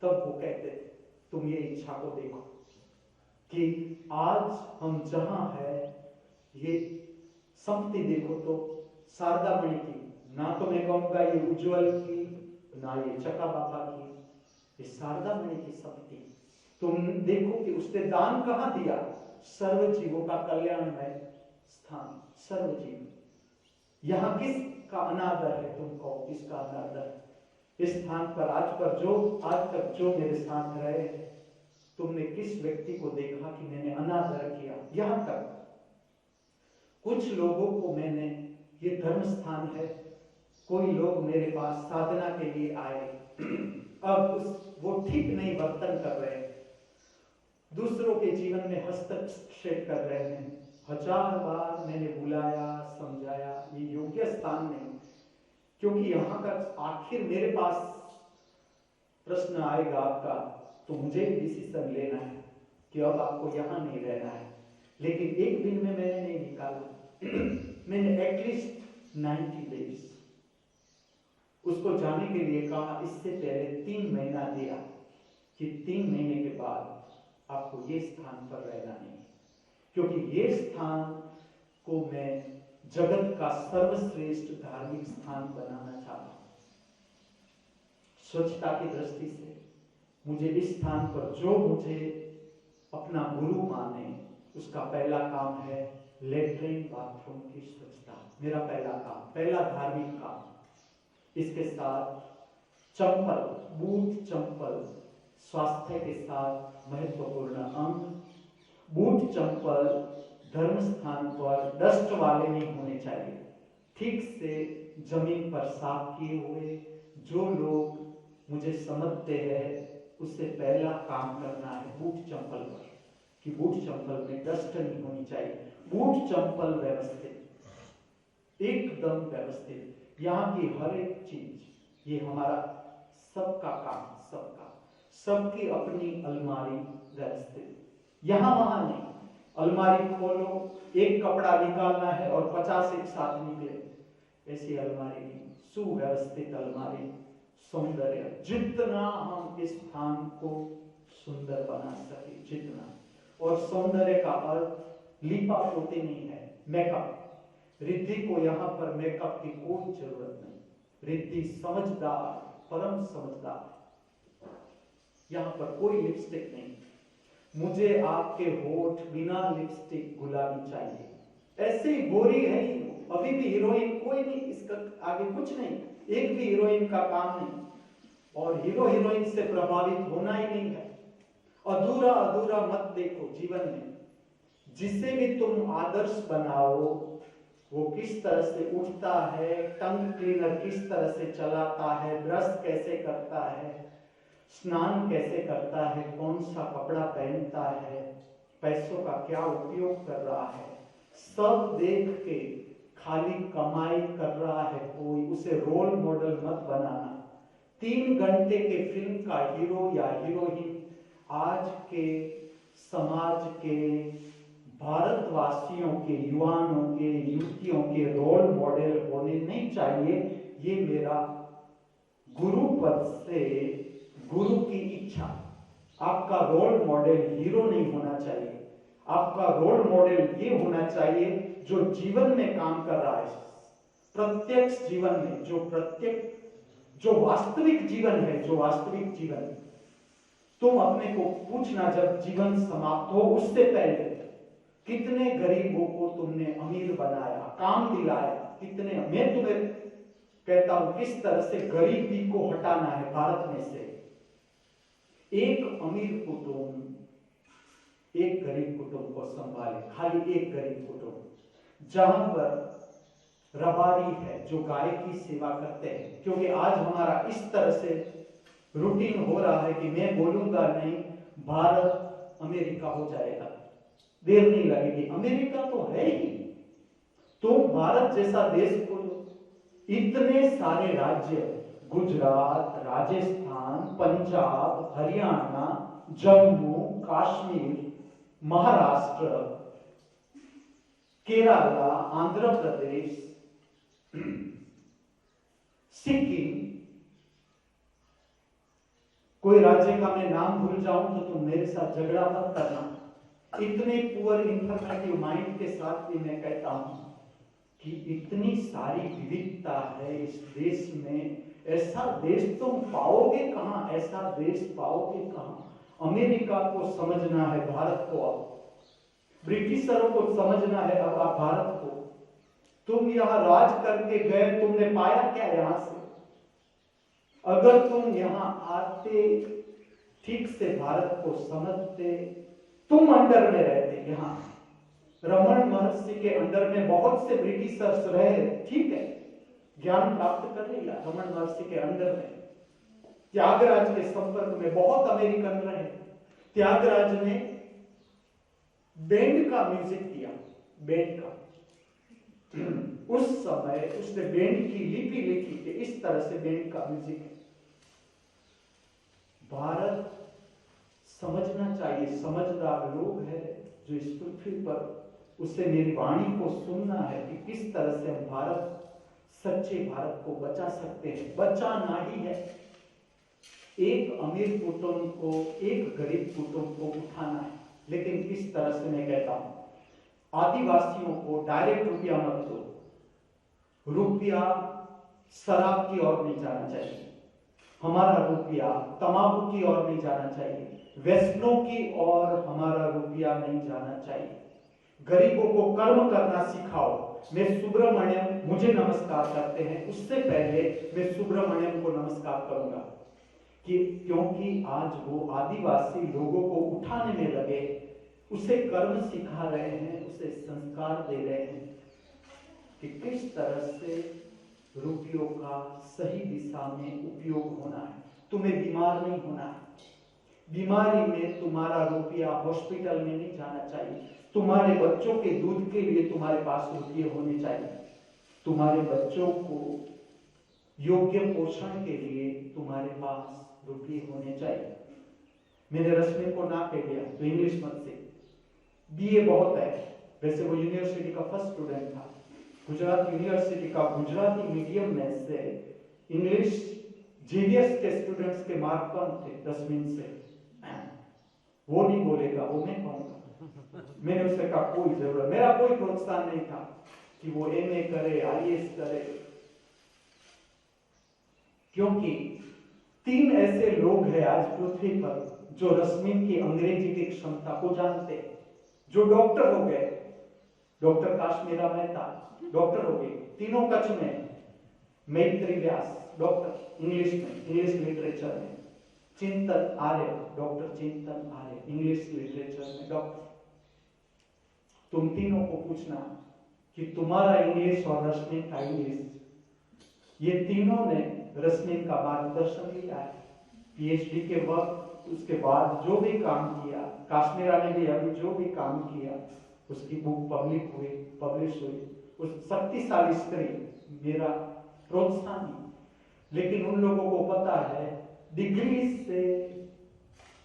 तब वो कहते थे तुम ये इच्छा को देखो कि आज हम जहां है, ये संपत्ति देखो तो शारदा मणि की, ना तो मैं कहूंगा ये उज्जवल की, ना ये चका बाबा की, ये शारदा मणि की संपत्ति। तुम देखो कि उसने दान कहां दिया? सर्व जीवों का कल्याणमय स्थान, सर्व जीव। यहां किसका अनादर है? तुम कहो किसका अनादर? इस स्थान पर आज तक जो मेरे साथ रहे, तुमने किस व्यक्ति को देखा कि मैंने अनादर किया? यहां तक कुछ लोगों को मैंने, ये धर्म स्थान है, कोई लोग मेरे पास साधना के लिए आए, अब वो ठीक नहीं वर्तन कर रहे हैं, दूसरों के जीवन में हस्तक्षेप कर रहे हैं। 1000 बार मैंने बुलाया, समझाया, ये योग्य स्थान नहीं, क्योंकि यहाँ का आखिर मेरे पास प्रश्न आएगा आपका, तो मुझे डिसीजन लेना है कि अब आपको यहाँ नहीं रहना है। लेकिन एक दिन में मैंने नहीं निकाला मैंने एटलीस्ट 90 डेज उसको जाने के लिए कहा। इससे पहले 3 महीना दिया कि 3 महीने के बाद आपको ये स्थान पर रहना नहीं, क्योंकि ये स्थान को मैं जगत का सर्वश्रेष्ठ धार्मिक स्थान बनाना चाहता हूं। स्वच्छता की दृष्टि से मुझे इस स्थान पर जो मुझे अपना गुरु माने, उसका पहला काम है लेटरिन बाथरूम की स्वच्छता। मेरा पहला काम, पहला धार्मिक काम। इसके साथ चंपल, बूट चंपल स्वास्थ्य के साथ महत्वपूर्ण अंग। बूट चंपल धर्म स्थान पर डस्ट वाले नहीं होने चाहिए, ठीक से जमीन पर साफ किए हुए। जो लोग मुझे समझते हैं, उससे पहला काम करना है बूट चंपल पर, कि बूट चंपल में डस्ट नहीं होनी चाहिए। बूट चंपल व्यवस्थित, एकदम व्यवस्थित, यहाँ की हर एक चीज, ये हमारा सबका काम, सबकी अपनी अलमारी व्यवस्थित, यहाँ वहां नहीं। अलमारी खोलो, एक कपड़ा निकालना है और 50 एक साथ निकले, ऐसी अलमारी नहीं। सुव्यवस्थित अलमारी, सौंदर्य, जितना हम इस स्थान को सुंदर बना सके, जितना। और सौंदर्य का अर्थ लिपा पोते नहीं है, मेकअप। रिद्धि को यहाँ पर मेकअप की कोई जरूरत नहीं। रिद्धि समझदार, परम समझदार। यहाँ पर कोई लिपस्टिक नहीं। मुझे आपके होठ बिना लिपस्टिक गुलाबी चाहिए। ऐसे ही गोरी है ही, अभी भी हीरोइन कोई नहीं, इसका आगे कुछ नहीं, एक भी हीरोइन का काम नहीं, और हीरो हीरोइन से प्रभावित होना ही नहीं है। अधूरा अधूरा मत देखो जीवन में। जिसे भी तुम आदर्श बनाओ, वो किस तरह से उठता है, टंग क्लीनर किस तरह से चलाता है, ब्रश कैसे करता है, स्नान कैसे करता है, कौन सा कपड़ा पहनता है, पैसों का क्या उपयोग कर रहा है, सब देख के खाली कमाई कर रहा है कोई, उसे रोल मॉडल मत बनाना। 3 घंटे के फिल्म का हीरो या हीरोइन आज के समाज के, भारतवासियों के, युवाओं के, युवतियों के रोल मॉडल होने नहीं चाहिए। ये मेरा गुरु पद से गुरु की इच्छा। आपका रोल मॉडल हीरो नहीं होना चाहिए। आपका रोल मॉडल ये होना चाहिए जो जीवन में काम कर रहा है, प्रत्यक्ष जीवन में, जो वास्तविक जीवन है, जो वास्तविक जीवन। तुम अपने को पूछना, जब जीवन समाप्त हो उससे पहले कितने गरीबों को तुमने अमीर बनाया, काम दिलाया, कितने। मैं तुम्हें कहता हूं किस तरह से गरीबी को हटाना है भारत में से। एक अमीर कुटुंब एक गरीब कुटुंब को संभाले, खाली एक गरीब कुटुंब, जहां पर रबारी है जो गाय की सेवा करते हैं। क्योंकि आज हमारा इस तरह से रूटीन हो रहा है कि मैं बोलूंगा नहीं, भारत अमेरिका हो जाएगा, देर नहीं लगेगी, अमेरिका तो है ही। तुम भारत जैसा देश खोलो, इतने सारे राज्य, गुजरात, राजस्थान, पंजाब, हरियाणा, जम्मू कश्मीर, महाराष्ट्र, केरला, आंध्र प्रदेश, सिक्किम, कोई राज्य का मैं नाम भूल जाऊं तो तुम मेरे साथ झगड़ा मत करना। इतने पुअर इंफॉर्मेटिव माइंड के साथ भी मैं कहता हूं कि इतनी सारी विविधता है इस देश में। ऐसा देश तुम पाओगे कहां, ऐसा देश पाओगे कहां। अमेरिका को समझना है भारत को, अब ब्रिटिशरों को समझना है अब आप भारत को। तुम यहां राज करके गए, तुमने पाया क्या यहां से? अगर तुम यहां आते, ठीक से भारत को समझते, तुम अंडर में रहते। यहां रमन महर्षि के अंडर में बहुत से ब्रिटिशर्स रहे, ठीक है, ज्ञान प्राप्त कर लिया रमन महर्षि के अंडर में। त्यागराज के संपर्क में बहुत अमेरिकन रहे। त्यागराज ने बैंड का म्यूजिक दिया, बैंड का। उस समय उसने बैंड की लिपि लिखी कि इस तरह से बैंड का म्यूजिक है। भारत समझना चाहिए, समझदार लोग हैं जो इस पृथ्वी पर, उससे मेरी वाणी को सुनना है कि किस तरह से हम भारत, सच्चे भारत को बचा सकते हैं। बचाना ही है। एक अमीर कुटुंब को, एक गरीब कुटुंब को उठाना है, लेकिन किस तरह से मैं कहता हूं, आदिवासियों को डायरेक्ट रुपया मत दो। रुपया शराब की ओर नहीं जाना चाहिए, हमारा रुपया तंबाकू की ओर नहीं जाना चाहिए, व्यसनों की ओर हमारा रुपया नहीं जाना चाहिए। गरीबों को कर्म करना सिखाओ। मैं सुब्रमण्यम, मुझे नमस्कार करते हैं, उससे पहले मैं सुब्रमण्यम को नमस्कार करूंगा क्योंकि आज वो आदिवासी लोगों को उठाने में लगे, उसे कर्म सिखा रहे हैं, उसे संस्कार दे रहे हैं कि किस तरह से रुपयों का सही दिशा में उपयोग होना है। तुम्हें बीमार नहीं होना है। बीमारी में तुम्हारा रुपया हॉस्पिटल में नहीं जाना चाहिए। तुम्हारे बच्चों के दूध के लिए तुम्हारे पास रुपये होने चाहिए। तुम्हारे बच्चों को योग्य पोषण के लिए तुम्हारे पास रुपये होने चाहिए। मैंने रश्मि को ना कह दिया तो इंग्लिश मत से, बीए बहुत है, वैसे वो यूनिवर्सिटी का फर्स्ट स्टूडेंट था। गुजरात यूनिवर्सिटी का गुजराती मीडियम में से इंग्लिश जीनियस के स्टूडेंट्स के मार्क कम थे 10 से। वो नहीं बोलेगा, वो मैं कहूंगा। मैंने उससे कहा कोई जरूरत, मेरा कोई प्रोत्साहन नहीं था कि वो एमए करे, आईएएस करे, क्योंकि 3 ऐसे लोग हैं आज पृथ्वी पर जो रश्मि की अंग्रेजी की क्षमता को जानते हैं, जो डॉक्टर हो गए। डॉक्टर काश्मीरा मेहता डॉक्टर हो गए, तीनों कच्छ में। मैत्री व्यास डॉक्टर इंग्लिश में, इंग्लिश लिटरेचर में। चिंतन आर्य डॉक्टर चिंतन आर्य इंग्लिश लिटरेचर में डॉक्टर। तुम तीनों को पूछना कि तुम्हारा इंग्लिश और रश्मि का इंग्लिश, ये तीनों ने रश्मि का मार्गदर्शन लिया है पीएचडी के वक्त। उसके बाद जो भी काम किया, काश्मीरा ने भी अभी जो भी काम किया, उसकी बुक पब्लिश हुई। उस शक्तिशाली स्त्री मेरा प्रोत्साहन। लेकिन उन लोगों को पता है डिग्री से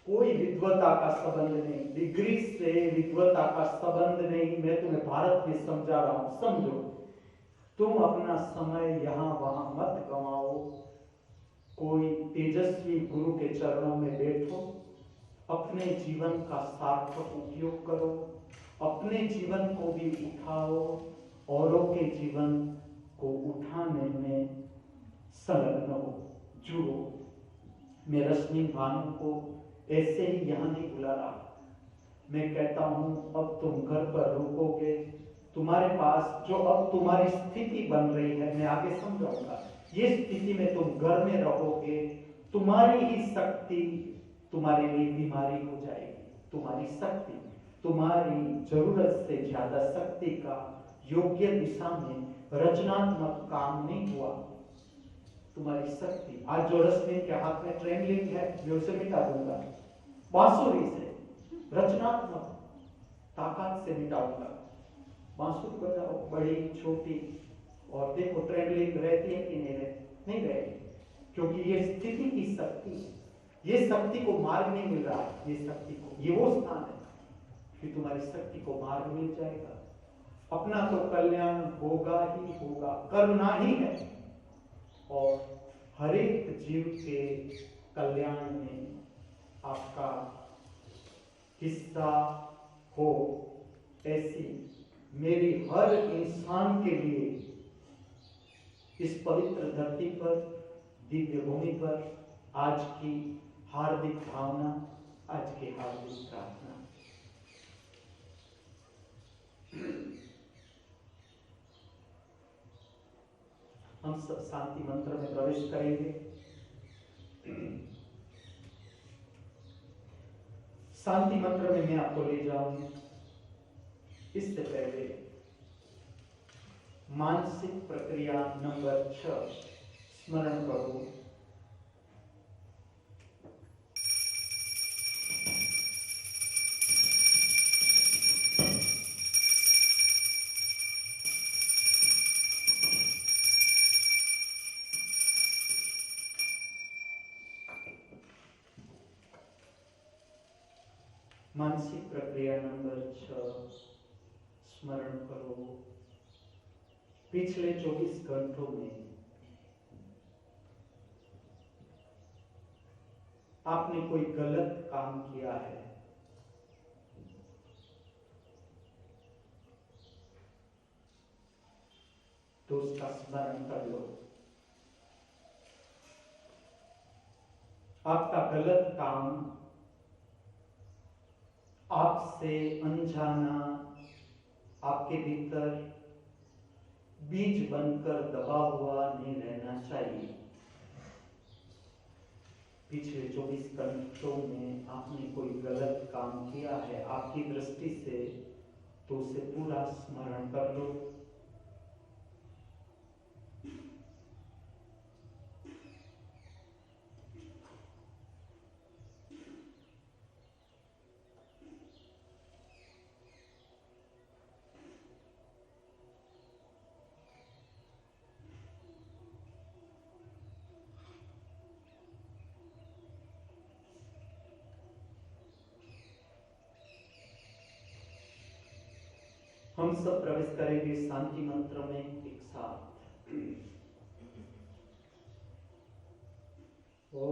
कोई विद्वता का संबंध नहीं, डिग्री से विद्वता का संबंध नहीं। मैं तुम्हें भारत में समझा रहा हूं, समझो। तुम अपना समय यहां वहां मत गंवाओ, कोई तेजस्वी गुरु के चरणों में बैठो, अपने जीवन का सार्थक उपयोग करो, अपने जीवन को भी उठाओ, औरों के जीवन को उठाने में संलग्न हो, जुड़ो। मैं रश्मि भानु को ऐसे ही यहां नहीं बुला रहा। मैं कहता हूं अब तुम घर पर रुकोगे, तुम्हारे पास जो अब तुम्हारी स्थिति बन रही है, मैं आगे समझाऊंगा। ये स्थिति में तुम घर में रहोगे, तुम्हारी ही शक्ति तुम्हारे लिए बीमारी हो जाएगी। तुम्हारी शक्ति, तुम्हारी जरूरत से ज्यादा शक्ति का योग्य दिशा में रचनात्मक काम नहीं हुआ। तुम्हारी शक्ति, आज जो रश्मि के हाथ में ट्रेंगलिंग है, मैं उसे मिटा दूंगा। बांसुरी से रचनात्मक ताकत से मिटाऊंगा। बांसुरी बजाओ, बड़ी छोटी, और देखो ट्रेंगलिंग रहती है कि नहीं रहती, क्योंकि ये स्थिति की शक्ति है। ये शक्ति को मार्ग नहीं मिल रहा है, ये शक्ति को, ये वो स्थान है कि तुम्हारी शक्ति को मार्ग मिल जाएगा। अपना तो कल्याण होगा ही होगा, करना ही है, और हर एक जीव के कल्याण में आपका हिस्सा हो, ऐसी मेरी हर इंसान के लिए इस पवित्र धरती पर, दिव्य भूमि पर आज की हार्दिक भावना, आज की हार्दिक प्रार्थना। हम सब शांति मंत्र में प्रवेश करेंगे। शांति मंत्र में मैं आपको ले जाऊंगी। इससे पहले मानसिक प्रक्रिया नंबर 6 स्मरण करो। मानसिक प्रक्रिया नंबर 6 स्मरण करो। पिछले 24 घंटों में आपने कोई गलत काम किया है, तो उसका स्मरण कर लो। आपका गलत काम आपसे अनजाना आपके भीतर बीज बनकर दबा हुआ नहीं रहना चाहिए। पिछले 24 घंटों में आपने कोई गलत काम किया है आपकी दृष्टि से, तो उसे पूरा स्मरण कर लो। हम सब प्रवेश करेंगे शांति मंत्र में एक साथ। ओ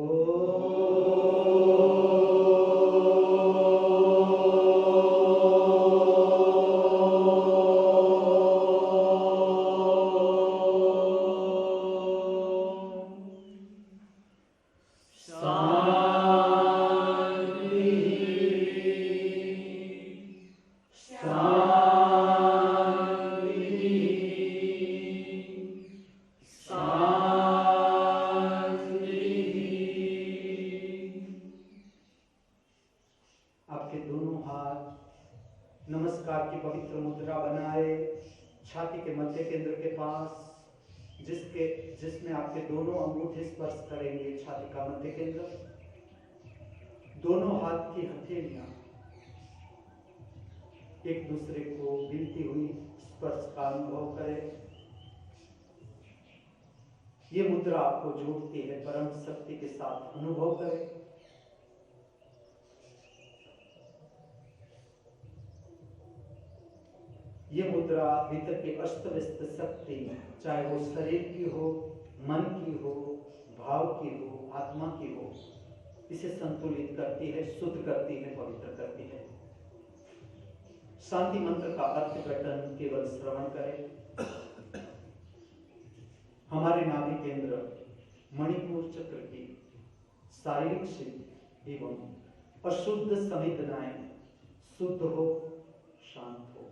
आपके दोनों हाथ नमस्कार की पवित्र मुद्रा बनाए, छाती के मध्य केंद्र के पास, जिसमें आपके दोनों अंगूठे स्पर्श करेंगे छाती का मध्य केंद्र। दोनों हाथ की हथेलियां एक दूसरे को मिलती हुई स्पर्श का अनुभव करें। ये मुद्रा आपको जोड़ती है परम शक्ति के साथ, अनुभव करें। ये मुद्रा भीतर की अस्त व्यस्त शक्ति, चाहे वो शरीर की हो, मन की हो, भाव की हो, आत्मा की हो, इसे संतुलित करती है, शुद्ध करती है, पवित्र करती है। शांति मंत्र का अर्थघटन केवल श्रवण करें। हमारे नाभि केंद्र मणिपुर चक्र की शारीरिक सिद्ध एवं अशुद्ध संवेदनाएं शुद्ध हो, शांत हो।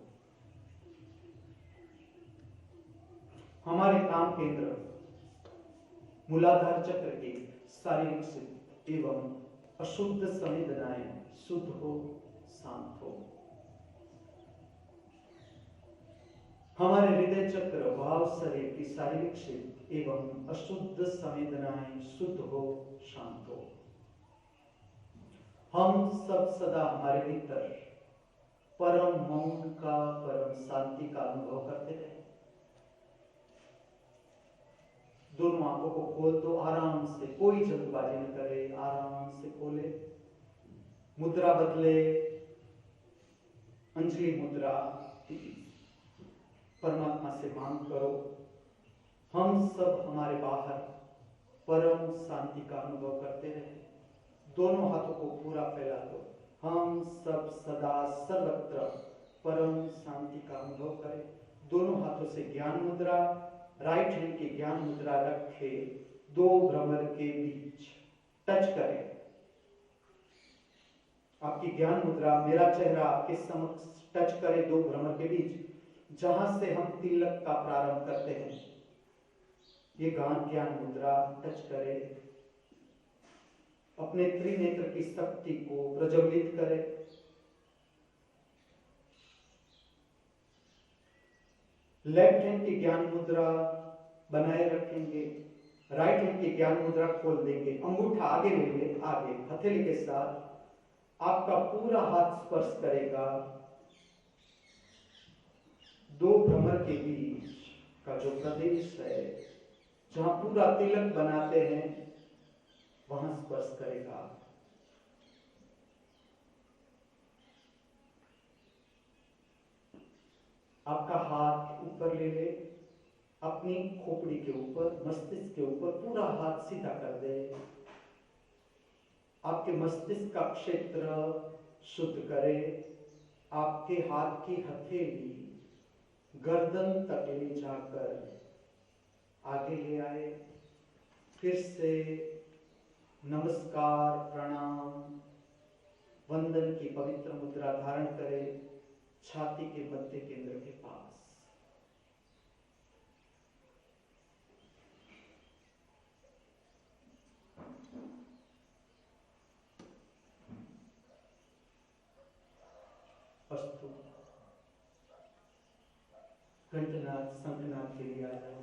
हमारे काम केंद्र मूलाधार चक्र की शारीरिक सिद्ध एवं अशुद्ध संवेदनाएं शुद्ध हो, शांत हो। हमारे हृदय चक्र भाव शरीर की शारीरिक सिद्ध एवं अशुद्ध संवेदनाएं शुद्ध हो, शांत हो। हम सब सदा हमारे भीतर परम मौन का, परम शांति का अनुभव करते रहे। दोनों आंखों को खोल दो आराम से, कोई जल्दबाजी न करे, आराम से खोले। मुद्रा बदले, अंजलि मुद्रा परमात्मा से मांग करो। हम सब हमारे बाहर परम शांति का अनुभव करते रहे। दोनों हाथों को पूरा फैला दो। हम सब सदा सर्वत्र परम शांति का अनुभव करें। दोनों हाथों से ज्ञान मुद्रा, राइट हैंड की ज्ञान मुद्रा रखे, दो भ्रमर के बीच टच करें। आपकी ज्ञान मुद्रा, मेरा चेहरा आपके समक्ष टच करे दो भ्रमर के बीच, जहां से हम तिलक का प्रारंभ करते हैं। ये ज्ञान मुद्रा टच करे, अपने त्रिनेत्र की शक्ति को प्रज्वलित करे। लेफ्ट हैंड की ज्ञान मुद्रा बनाए रखेंगे, राइट हैंड की ज्ञान मुद्रा खोल देंगे। अंगूठा आगे लेंगे, आगे हथेली के साथ आपका पूरा हाथ स्पर्श करेगा दो भ्रमर के बीच का जो प्रदेश है, जहां पूरा तिलक बनाते हैं, वहां स्पर्श करेगा। आपका हाथ ऊपर ले ले, अपनी खोपड़ी के ऊपर, मस्तिष्क के ऊपर पूरा हाथ सीधा कर दे। आपके मस्तिष्क का क्षेत्र शुद्ध करे। आपके हाथ की हथेली गर्दन तक ले जाकर आगे ले आए। फिर से नमस्कार, प्रणाम, वंदन की पवित्र मुद्रा धारण करें छाती के मध्य केंद्र के पास। अस्तु। घंटनाद, शंखनाद के लिए आ जाओ।